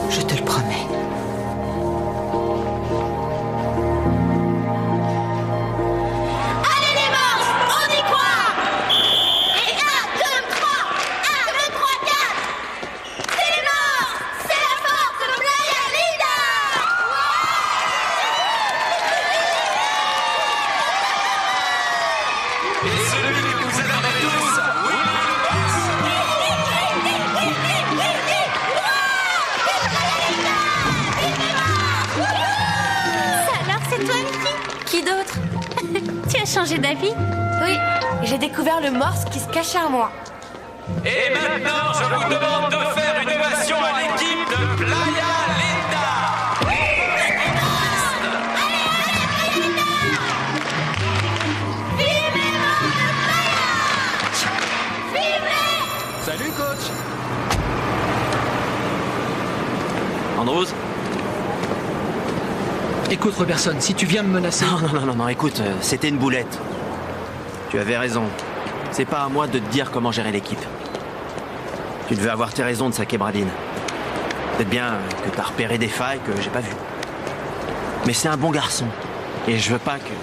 Je te le promets. Allez les manches, on y croit. Et 1, 2, 3, 1, 2, 3, 4. C'est les morts, c'est la force de Playa Linda. Et celui que vous attendez tous, Ça alors, c'est toi, Mickey? Qui d'autre? Tu as changé d'avis? Oui, j'ai découvert le morse qui se cachait en moi. Et maintenant, je vous demande de faire une ovation à l'équipe de Playa Linda. Salut, coach. Andrews? Écoute, Robertson, si tu viens me menacer... Non, écoute, c'était une boulette. Tu avais raison. C'est pas à moi de te dire comment gérer l'équipe. Tu devais avoir tes raisons de saquer Bradine. Peut-être bien que t'as repéré des failles que j'ai pas vues. Mais c'est un bon garçon. Et je veux pas que...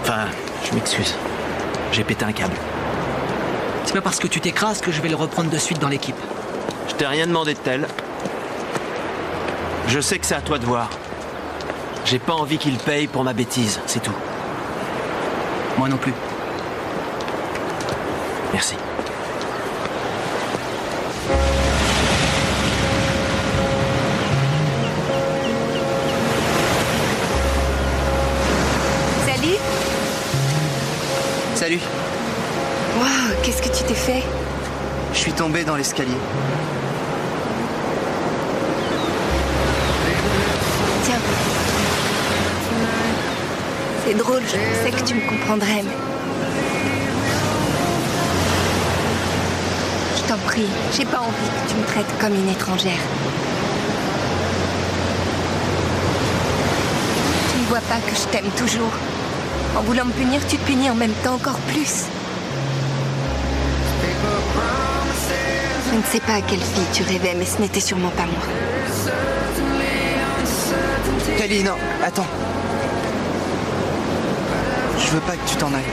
Enfin, je m'excuse. J'ai pété un câble. C'est pas parce que tu t'écrases que je vais le reprendre de suite dans l'équipe. Je t'ai rien demandé de tel. Je sais que c'est à toi de voir. J'ai pas envie qu'il paye pour ma bêtise, c'est tout. Moi non plus. Merci. Salut. Salut. Waouh, qu'est-ce que tu t'es fait? Je suis tombé dans l'escalier. Tiens. C'est drôle, je sais que tu me comprendrais, mais... Je t'en prie, j'ai pas envie que tu me traites comme une étrangère. vois pas que je t'aime toujours. En voulant me punir, tu te punis en même temps encore plus. Je ne sais pas à quelle fille tu rêvais, mais ce n'était sûrement pas moi. Kelly, non, attends. Je veux pas que tu t'en ailles.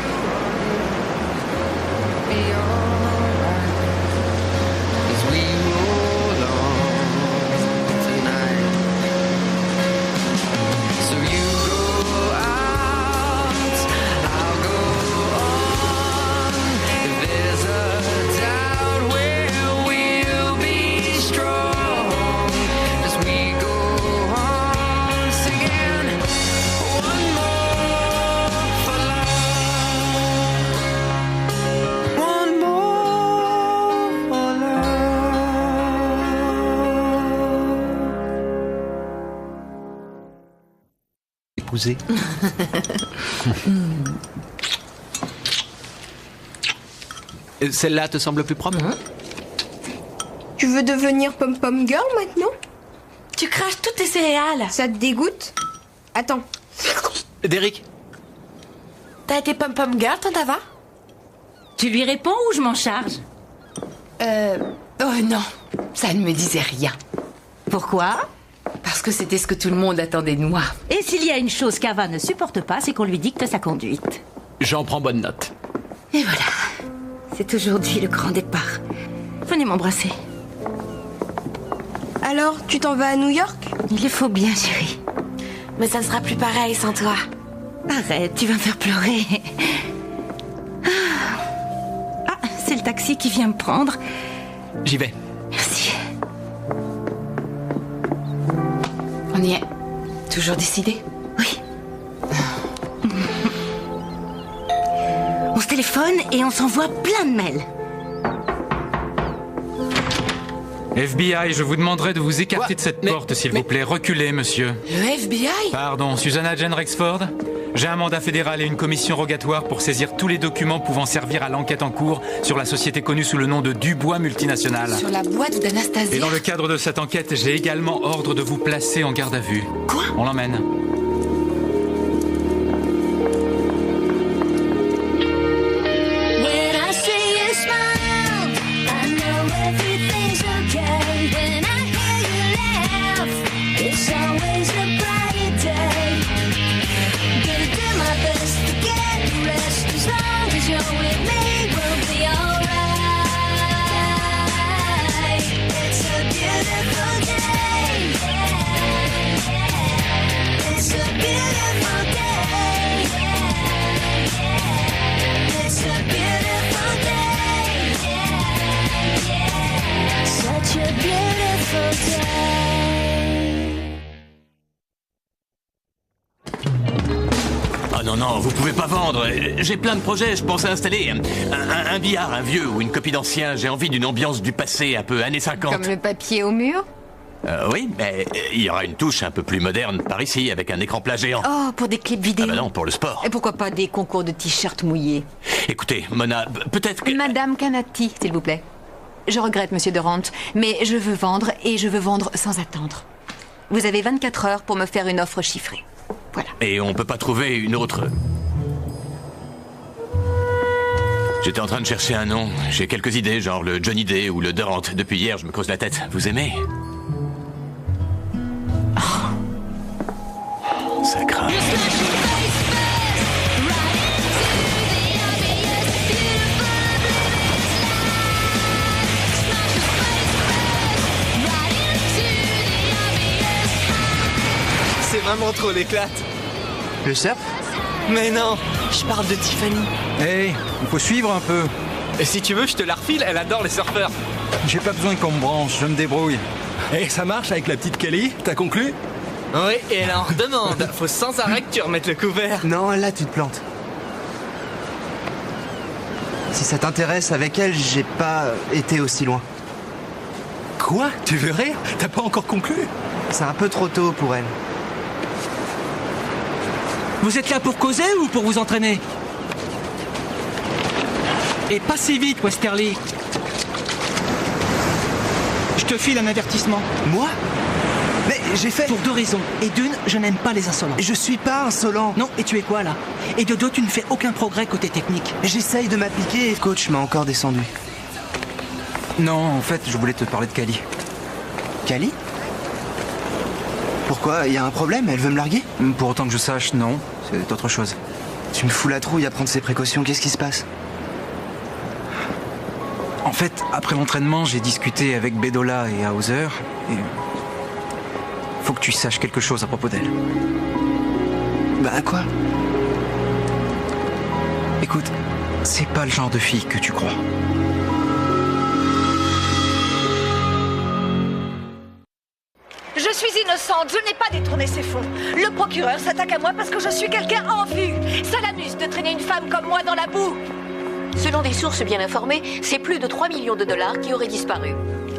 Celle-là te semble plus propre? Tu veux devenir pom-pom girl maintenant? Tu craches toutes tes céréales. Ça te dégoûte? Attends. Derek. T'as été pom-pom girl, Tantava? Tu lui réponds ou je m'en charge? Oh non, ça ne me disait rien. Pourquoi? Parce que c'était ce que tout le monde attendait de moi. Et s'il y a une chose qu'Ava ne supporte pas, c'est qu'on lui dicte sa conduite. J'en prends bonne note. Et voilà. C'est aujourd'hui le grand départ. Venez m'embrasser. Alors, tu t'en vas à New York? Il le faut bien, chérie. Mais ça ne sera plus pareil sans toi. Arrête, tu vas me faire pleurer. Ah, c'est le taxi qui vient me prendre. J'y vais. Merci. On y est. Toujours décidé? Oui. On se téléphone et on s'envoie plein de mails. FBI, je vous demanderai de vous écarter de cette porte, s'il vous plaît. Reculez, monsieur. Le FBI? Pardon, Susanna Jane Rexford? J'ai un mandat fédéral et une commission rogatoire pour saisir tous les documents pouvant servir à l'enquête en cours sur la société connue sous le nom de Dubois Multinational. Sur la boîte d'Anastasia. Et dans le cadre de cette enquête, j'ai également ordre de vous placer en garde à vue. Quoi? On l'emmène. Ah non, non, vous pouvez pas vendre. J'ai plein de projets, je pensais installer un billard, un vieux ou une copie d'ancien. J'ai envie d'une ambiance du passé, un peu années 50. Comme le papier au mur? Oui, mais il y aura une touche un peu plus moderne par ici, avec un écran plat géant. Oh, pour des clips vidéo? Ah bah non, pour le sport. Et pourquoi pas des concours de t-shirts mouillés? Écoutez, Mona, peut-être que... Madame Canati, s'il vous plaît. Je regrette, monsieur Durant, mais je veux vendre et je veux vendre sans attendre. Vous avez 24 heures pour me faire une offre chiffrée. Voilà. Et on peut pas trouver une autre... J'étais en train de chercher un nom. J'ai quelques idées, genre le Johnny Day ou le Durant. Depuis hier, je me creuse la tête. Vous aimez? Oh, ça craint. C'est vraiment trop l'éclate. Le surf? Mais non, je parle de Tiffany. Hey, il faut suivre un peu. Et si tu veux, je te la refile, elle adore les surfeurs. J'ai pas besoin qu'on me branche, je me débrouille. Et ça marche avec la petite Kelly? T'as conclu? Oui, et elle en redemande. Faut sans arrêt que tu remettes le couvert. Non, là, tu te plantes. Si ça t'intéresse, avec elle, j'ai pas été aussi loin. Quoi? Tu veux rire? T'as pas encore conclu? C'est un peu trop tôt pour elle. Vous êtes là pour causer ou pour vous entraîner? Et pas si vite, Westerly. Je te file un avertissement. Moi? Mais j'ai fait... Pour 2 raisons. Et d'une, je n'aime pas les insolents. Je suis pas insolent. Non, et tu es quoi, là? Et de deux, tu ne fais aucun progrès côté technique. J'essaye de m'appliquer et coach m'a encore descendu. Non, en fait, je voulais te parler de Kali. Kali? Pourquoi? Y a un problème? Elle veut me larguer? Pour autant que je sache, non. C'est autre chose. Tu me fous la trouille à prendre ces précautions. Qu'est-ce qui se passe? En fait, après l'entraînement, j'ai discuté avec Bedola et Hauser et... Faut que tu saches quelque chose à propos d'elle. Bah quoi? Écoute, c'est pas le genre de fille que tu crois. Je suis innocente, je n'ai pas détourné ces fonds. Le procureur s'attaque à moi parce que je suis quelqu'un en vue. Ça l'amuse de traîner une femme comme moi dans la boue. Selon des sources bien informées, c'est plus de 3 millions de dollars qui auraient disparu.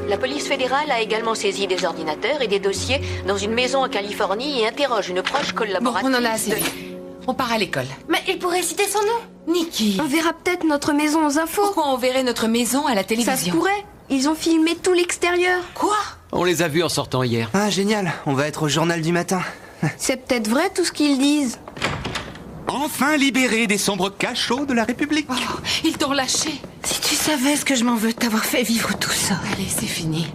La police fédérale a également saisi des ordinateurs et des dossiers dans une maison en Californie et interroge une proche collaboratrice. Bon, on en a assez vu. On part à l'école. Mais il pourrait citer son nom. Nikki. On verra peut-être notre maison aux infos. Pourquoi on verrait notre maison à la télévision? Ça se pourrait. Ils ont filmé tout l'extérieur. Quoi? On les a vus en sortant hier. Ah, génial. On va être au journal du matin. C'est peut-être vrai tout ce qu'ils disent. Enfin libéré des sombres cachots de la République. Oh, ils t'ont lâché. Si tu savais ce que je m'en veux de t'avoir fait vivre tout ça. Allez, c'est fini.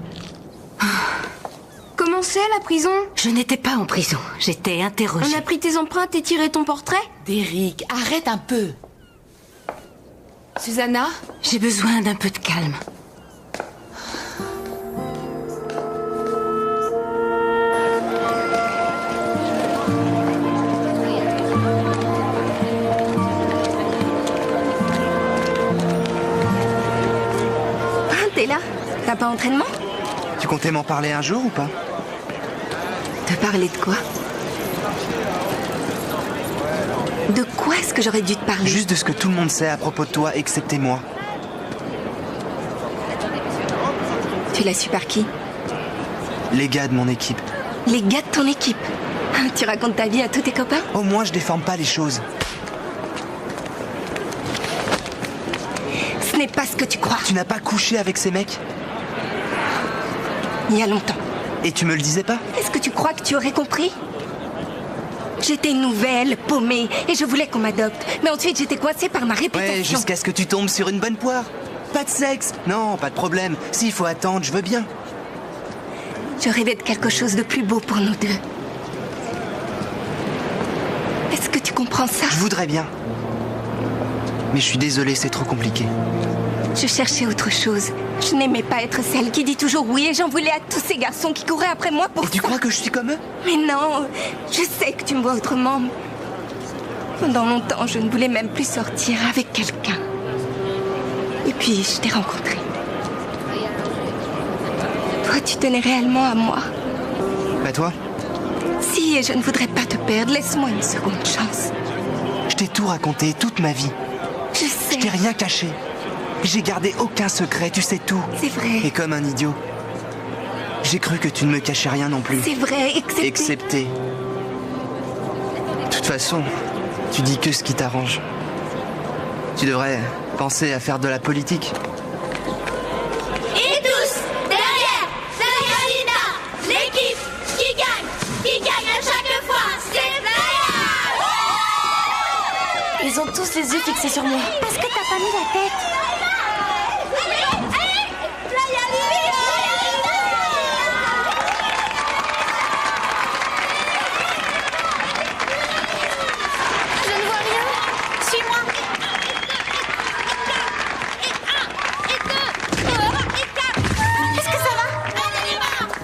Comment c'est la prison? Je n'étais pas en prison. J'étais interrogée. On a pris tes empreintes et tiré ton portrait? Derrick, arrête un peu. Susanna? J'ai besoin d'un peu de calme. T'es là? T'as pas entraînement? Tu comptais m'en parler un jour ou pas? Te parler de quoi? De quoi est-ce que j'aurais dû te parler? Juste de ce que tout le monde sait à propos de toi, excepté moi. Tu l'as su par qui? Les gars de mon équipe. Les gars de ton équipe? Tu racontes ta vie à tous tes copains? Au moins, je déforme pas les choses. Ce n'est pas ce que tu crois. Tu n'as pas couché avec ces mecs? Il y a longtemps. Et tu me le disais pas? Est-ce que tu crois que tu aurais compris? J'étais nouvelle, paumée, et je voulais qu'on m'adopte. Mais ensuite, j'étais coincée par ma réputation. Ouais, jusqu'à ce que tu tombes sur une bonne poire. Pas de sexe? Non, pas de problème. S'il faut attendre, je veux bien. Je rêvais de quelque chose de plus beau pour nous deux. Est-ce que tu comprends ça? Je voudrais bien. Mais je suis désolé, c'est trop compliqué. Je cherchais autre chose. Je n'aimais pas être celle qui dit toujours oui et j'en voulais à tous ces garçons qui couraient après moi pour Et tu crois que je suis comme eux? Mais non, je sais que tu me vois autrement. Pendant longtemps, je ne voulais même plus sortir avec quelqu'un. Et puis, je t'ai rencontré. Toi, tu tenais réellement à moi. Bah toi? Si, et je ne voudrais pas te perdre. Laisse-moi une seconde chance. Je t'ai tout raconté, toute ma vie. Je sais. Je t'ai rien caché. J'ai gardé aucun secret, tu sais tout. C'est vrai. Et comme un idiot, j'ai cru que tu ne me cachais rien non plus. C'est vrai, Excepté. De toute façon, tu dis que ce qui t'arrange. Tu devrais penser à faire de la politique. Et tous, derrière Linda, l'équipe qui gagne à chaque fois, c'est Playa. Ils ont tous les yeux fixés sur moi. Parce que t'as pas mis la tête.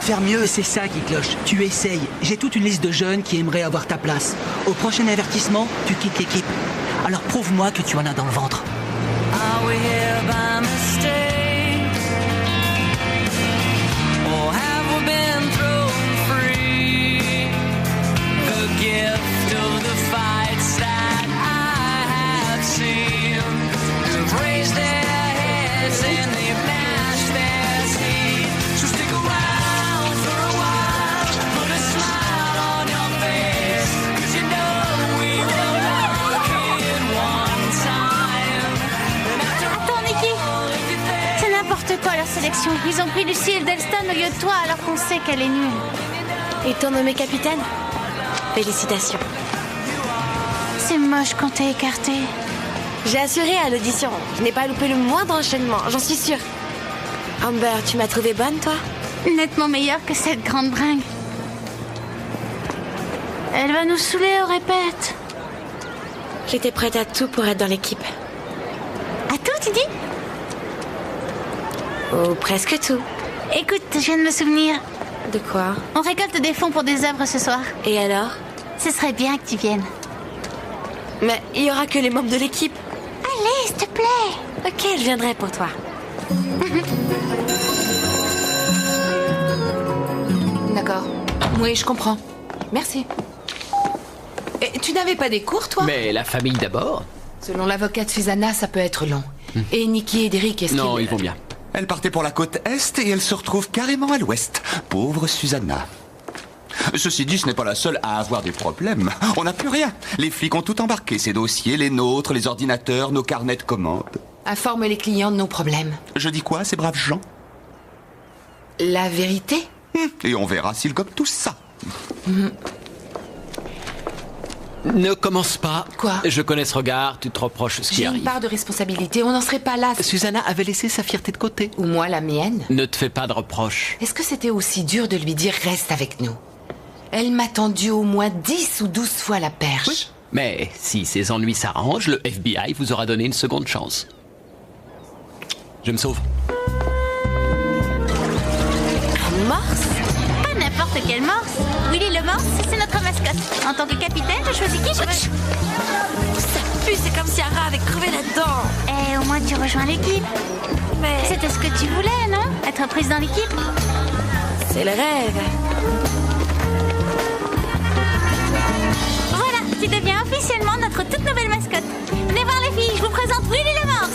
Faire mieux, c'est ça qui cloche. Tu essayes. J'ai toute une liste de jeunes qui aimeraient avoir ta place. Au prochain avertissement, tu quittes l'équipe. Alors prouve-moi que tu en as dans le ventre. Are we here by mistake? Or have we been thrown free? The gift of the fights that I have seen have raised their heads and they've gnashed their teeth. So stick around for a while, put a smile on your face, 'cause you know we will rock it one time. Attends, Nikki. C'est n'importe quoi leur sélection. Ils ont pris Lucy Eldelston au lieu de toi alors qu'on sait qu'elle est nulle. Ils t'ont nommé capitaine? Félicitations. C'est moche quand t'es écarté. J'ai assuré à l'audition. Je n'ai pas loupé le moindre enchaînement, j'en suis sûre. Amber, tu m'as trouvée bonne, toi? Nettement meilleure que cette grande bringue. Elle va nous saouler au répète. J'étais prête à tout pour être dans l'équipe. À tout, tu dis? Ou presque tout. Écoute, je viens de me souvenir. De quoi? On récolte des fonds pour des œuvres ce soir. Et alors? Ce serait bien que tu viennes. Mais il y aura que les membres de l'équipe. Allez, s'il te plaît. Ok, je viendrai pour toi. D'accord. Oui, je comprends. Merci. Et tu n'avais pas des cours, toi? Mais la famille d'abord. Selon l'avocate Susanna, ça peut être long. Et Nikki et Derek, est-ce Non, qu'ils... ils vont bien. Elle partait pour la côte Est et elle se retrouve carrément à l'Ouest. Pauvre Susanna. Ceci dit, ce n'est pas la seule à avoir des problèmes. On n'a plus rien. Les flics ont tout embarqué. Ces dossiers, les nôtres, les ordinateurs, nos carnets de commandes. Informe les clients de nos problèmes. Je dis quoi, ces braves gens? La vérité? Et on verra s'ils gobent tout ça. Ne commence pas. Quoi? Je connais ce regard, tu te reproches ce qui J'ai une arrive. part de responsabilité, on n'en serait pas là. Susanna avait laissé sa fierté de côté. Ou moi la mienne. Ne te fais pas de reproches. Est-ce que c'était aussi dur de lui dire reste avec nous? Elle m'a tendu au moins 10 ou 12 fois la perche. Oui. Mais si ces ennuis s'arrangent, le FBI vous aura donné une seconde chance. Je me sauve. Un morse? Pas n'importe quel morse. Willy le morse, c'est notre mascotte. En tant que capitaine, je choisis qui je veux. Ça pue, c'est comme si un rat avait crevé là-dedans. Et au moins tu rejoins l'équipe. Mais... C'était ce que tu voulais, non? Être prise dans l'équipe? C'est le rêve. Voilà, tu deviens officiellement notre toute nouvelle mascotte. Venez voir les filles, je vous présente Willy le morse.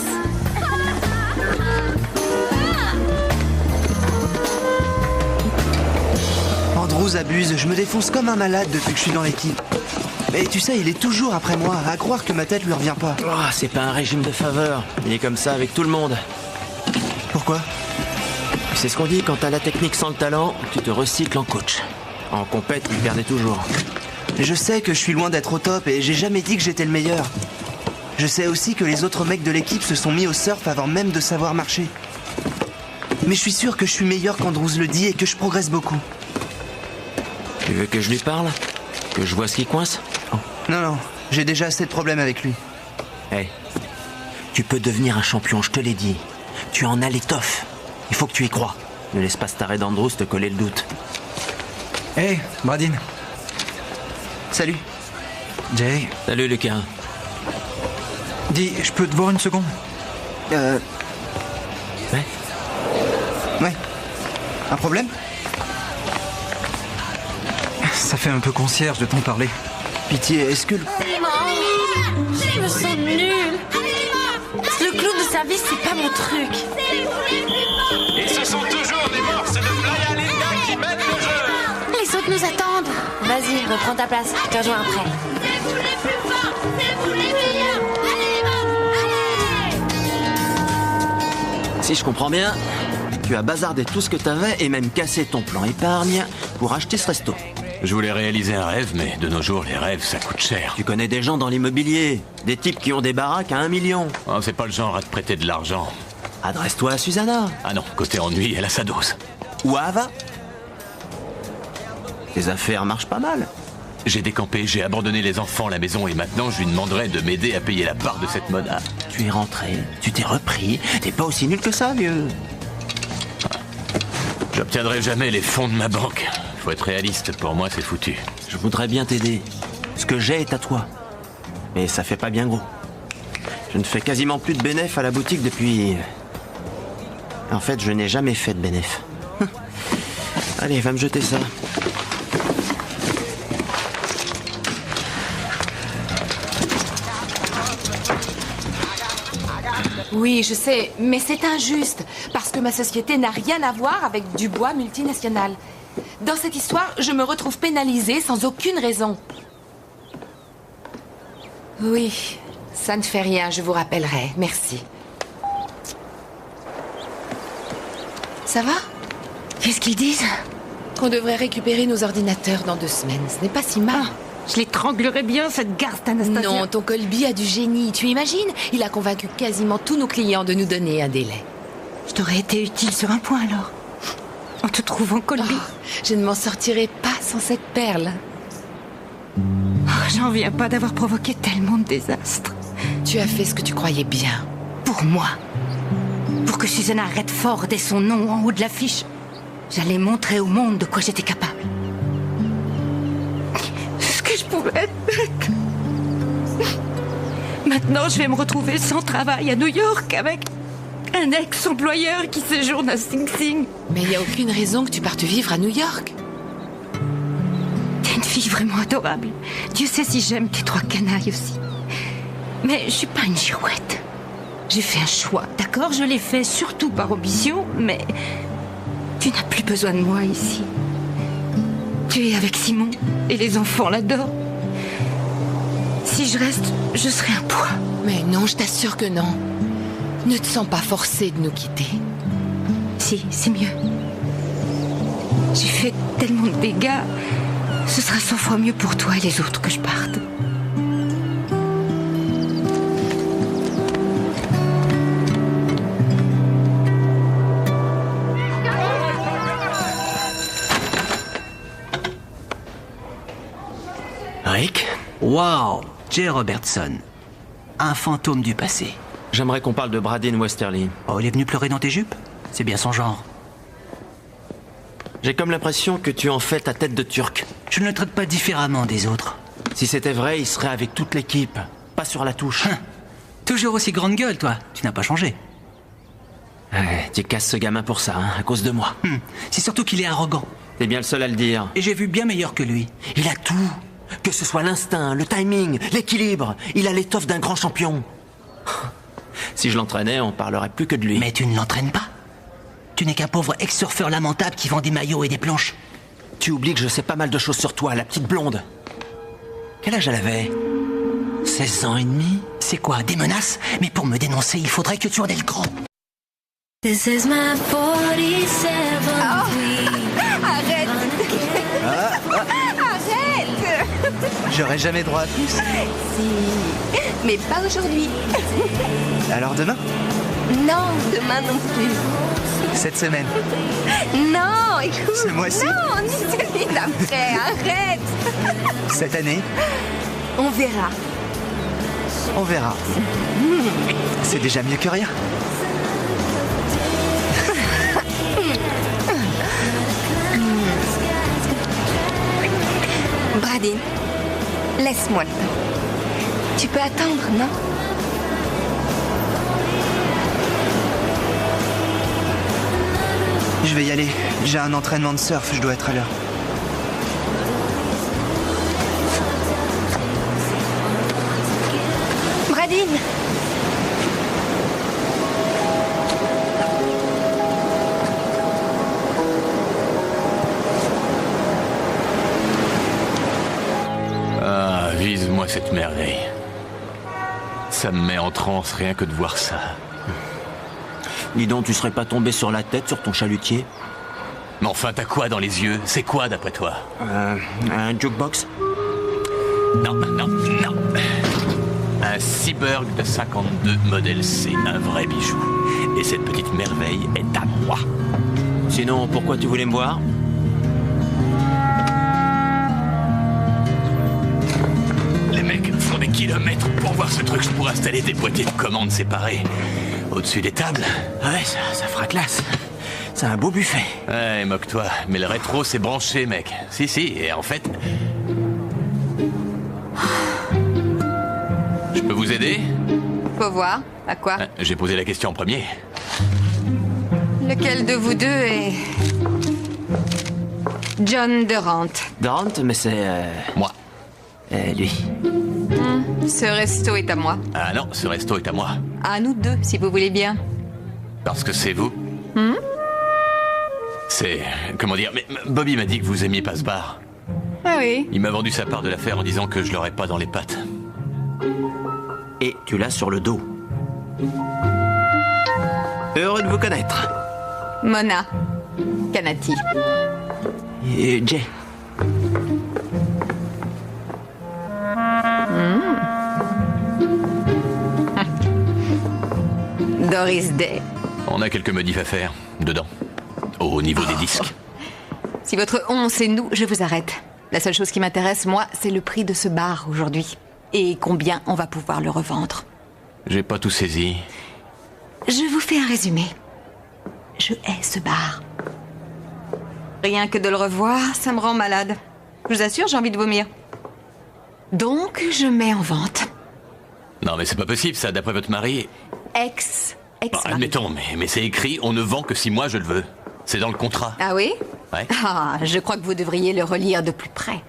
Andrews abuse, je me défonce comme un malade depuis que je suis dans l'équipe. Et tu sais, il est toujours après moi, à croire que ma tête lui revient pas. Oh, c'est pas un régime de faveur. Il est comme ça avec tout le monde. Pourquoi? C'est ce qu'on dit, quand t'as la technique sans le talent, tu te recycles en coach. En compète, il perdait toujours. Je sais que je suis loin d'être au top et j'ai jamais dit que j'étais le meilleur. Je sais aussi que les autres mecs de l'équipe se sont mis au surf avant même de savoir marcher. Mais je suis sûr que je suis meilleur qu'Andrews le dit et que je progresse beaucoup. Tu veux que je lui parle? Que je vois ce qui coince? Non, non, j'ai déjà assez de problèmes avec lui. Hey, tu peux devenir un champion, je te l'ai dit. Tu en as l'étoffe. Il faut que tu y crois. Ne laisse pas ce taré d'Andrews te coller le doute. Hey, Bradine. Salut. Jay. Salut, Lucas. Dis, je peux te voir une seconde? Ouais. Ouais. Un problème? Ça fait un peu concierge de t'en parler. Pitié, est-ce que... Je me sens nulle. Le clown de service, c'est pas mon truc. Et ce sont toujours des morses de Playa Linda qui mènent le jeu. Les autres nous attendent. Vas-y, reprends ta place. Je te rejoins après. C'est vous les plus forts, c'est vous les meilleurs. Allez les morts, allez. Si je comprends bien, tu as bazardé tout ce que t'avais et même cassé ton plan épargne pour acheter ce resto. Je voulais réaliser un rêve, mais de nos jours, les rêves, ça coûte cher. Tu connais des gens dans l'immobilier, des types qui ont des baraques à 1 million. Oh, c'est pas le genre à te prêter de l'argent. Adresse-toi à Susanna. Ah non, côté ennui, elle a sa dose. Ou à Ava. Tes affaires marchent pas mal. J'ai décampé, j'ai abandonné les enfants à la maison et maintenant je lui demanderai de m'aider à payer la part de cette monnaie. Tu es rentré, tu t'es repris, t'es pas aussi nul que ça, vieux. J'obtiendrai jamais les fonds de ma banque. Faut être réaliste, pour moi c'est foutu. Je voudrais bien t'aider. Ce que j'ai est à toi. Mais ça fait pas bien gros. Je ne fais quasiment plus de bénéf à la boutique depuis... En fait, je n'ai jamais fait de bénéf. Allez, va me jeter ça. Oui, je sais, mais c'est injuste, parce que ma société n'a rien à voir avec Dubois multinational. Dans cette histoire, je me retrouve pénalisée sans aucune raison. Oui, ça ne fait rien, je vous rappellerai. Merci. Ça va? Qu'est-ce qu'ils disent? qu'on devrait récupérer nos ordinateurs dans 2 semaines. Ce n'est pas si mal. Je l'étranglerais bien, cette garce d'Anastasia. Non, ton Colby a du génie. Tu imagines? Il a convaincu quasiment tous nos clients de nous donner un délai. Je t'aurais été utile sur un point, alors. En te trouvant Colby. Je ne m'en sortirai pas sans cette perle. J'en viens pas d'avoir provoqué tellement de désastres. Tu as fait ce que tu croyais bien. Pour moi. Pour que Susanna Redford ait son nom en haut de l'affiche. J'allais montrer au monde de quoi j'étais capable. Ce que je pouvais être. Maintenant, je vais me retrouver sans travail à New York avec un ex-employeur qui séjourne à Sing Sing. Mais il n'y a aucune raison que tu partes vivre à New York. T'es une fille vraiment adorable. Dieu sait si j'aime tes 3 canailles aussi. Mais je suis pas une girouette. J'ai fait un choix, d'accord? Je l'ai fait surtout par ambition, mais tu n'as plus besoin de moi ici. Tu es avec Simon et les enfants l'adorent. Si je reste, je serai un poids. Mais non, je t'assure que non. Ne te sens pas forcée de nous quitter. Si, c'est mieux. J'ai fait tellement de dégâts. Ce sera 100 fois mieux pour toi et les autres que je parte. Rick? Wow, Jay Robertson. Un fantôme du passé. J'aimerais qu'on parle de Bradin Westerly. Oh, il est venu pleurer dans tes jupes? C'est bien son genre. J'ai comme l'impression que tu en fais ta tête de turc. Je ne le traite pas différemment des autres. Si c'était vrai, il serait avec toute l'équipe, pas sur la touche. Toujours aussi grande gueule, toi. Tu n'as pas changé. Ouais, tu casses ce gamin pour ça, hein, à cause de moi. C'est surtout qu'il est arrogant. T'es bien le seul à le dire. Et j'ai vu bien meilleur que lui. Il a tout. Que ce soit l'instinct, le timing, l'équilibre. Il a l'étoffe d'un grand champion. Si je l'entraînais, on parlerait plus que de lui. Mais tu ne l'entraînes pas. Tu n'es qu'un pauvre ex-surfeur lamentable qui vend des maillots et des planches. Tu oublies que je sais pas mal de choses sur toi, la petite blonde. Quel âge elle avait? 16 ans et demi? C'est quoi, des menaces? Mais pour me dénoncer, il faudrait que tu en aies le cran. This is my 47th Arrête. Arrête. J'aurais jamais droit à plus. Si, mais pas aujourd'hui. Alors demain? Non, demain non plus. Cette semaine? Non, écoute. Ce mois-ci? Non, ni celui d'après. Arrête. Cette année? On verra. On verra. C'est déjà mieux que rien. Bradin, laisse-moi le temps. Tu peux attendre, non? Je vais y aller. J'ai un entraînement de surf, je dois être à l'heure. Bradin! Ah, vise-moi cette merveille. Ça me met en transe rien que de voir ça. Dis donc, tu serais pas tombé sur la tête sur ton chalutier? Mais enfin, t'as quoi dans les yeux? C'est quoi d'après toi? Un jukebox? Non. Un Seaburg de 52 modèle C, un vrai bijou. Et cette petite merveille est à moi. Sinon, pourquoi tu voulais me voir? Les mecs font des kilomètres pour voir ce truc. Je pourrais installer des boîtiers de commandes séparés au-dessus des tables. Ouais, ça fera classe. C'est un beau buffet. Ouais, moque-toi. Mais le rétro, c'est branché, mec. Si, et en fait... Je peux vous aider? Faut voir. À quoi? J'ai posé la question en premier. Lequel de vous deux est... John Durant? Durant, mais c'est... Moi. Lui. Ce resto est à moi. Ah non, ce resto est à moi. À nous deux, si vous voulez bien. Parce que c'est vous? C'est... Comment dire? Mais Bobby m'a dit que vous aimiez pas ce bar. Ah oui? Il m'a vendu sa part de l'affaire en disant que je l'aurais pas dans les pattes. Et tu l'as sur le dos. Heureux de vous connaître. Mona Kanati. Jay. Doris Day. On a quelques modifs à faire, dedans. Au niveau des disques. Si votre on, c'est nous, je vous arrête. La seule chose qui m'intéresse, moi, c'est le prix de ce bar aujourd'hui. Et combien on va pouvoir le revendre. J'ai pas tout saisi. Je vous fais un résumé. Je hais ce bar. Rien que de le revoir, ça me rend malade. Je vous assure, j'ai envie de vomir. Donc, je mets en vente. Non mais c'est pas possible ça, d'après votre mari. Bon, admettons, mais c'est écrit, on ne vend que si moi je le veux. C'est dans le contrat. Ah oui? Ouais. Ah, je crois que vous devriez le relire de plus près.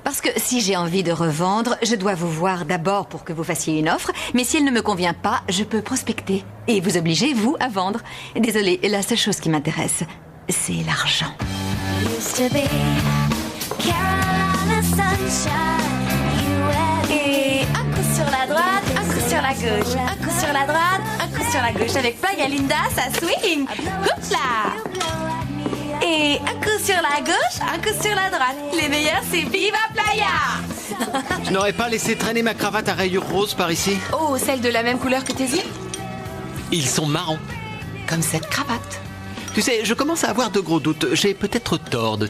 Parce que si j'ai envie de revendre, je dois vous voir d'abord pour que vous fassiez une offre, mais si elle ne me convient pas, je peux prospecter et vous obliger, vous, à vendre. Désolée, la seule chose qui m'intéresse, c'est l'argent. Et un coup sur la droite, un coup sur la gauche, un coup sur la droite, un coup sur la gauche. Avec Plug et Linda, ça swing. Oups là. Et un coup sur la gauche, un coup sur la droite. Les meilleurs, c'est Viva Playa. Je n'aurais pas laissé traîner ma cravate à rayures roses par ici? Oh, celle de la même couleur que tes yeux? Ils sont marrons. Comme cette cravate. Tu sais, je commence à avoir de gros doutes. J'ai peut-être tort de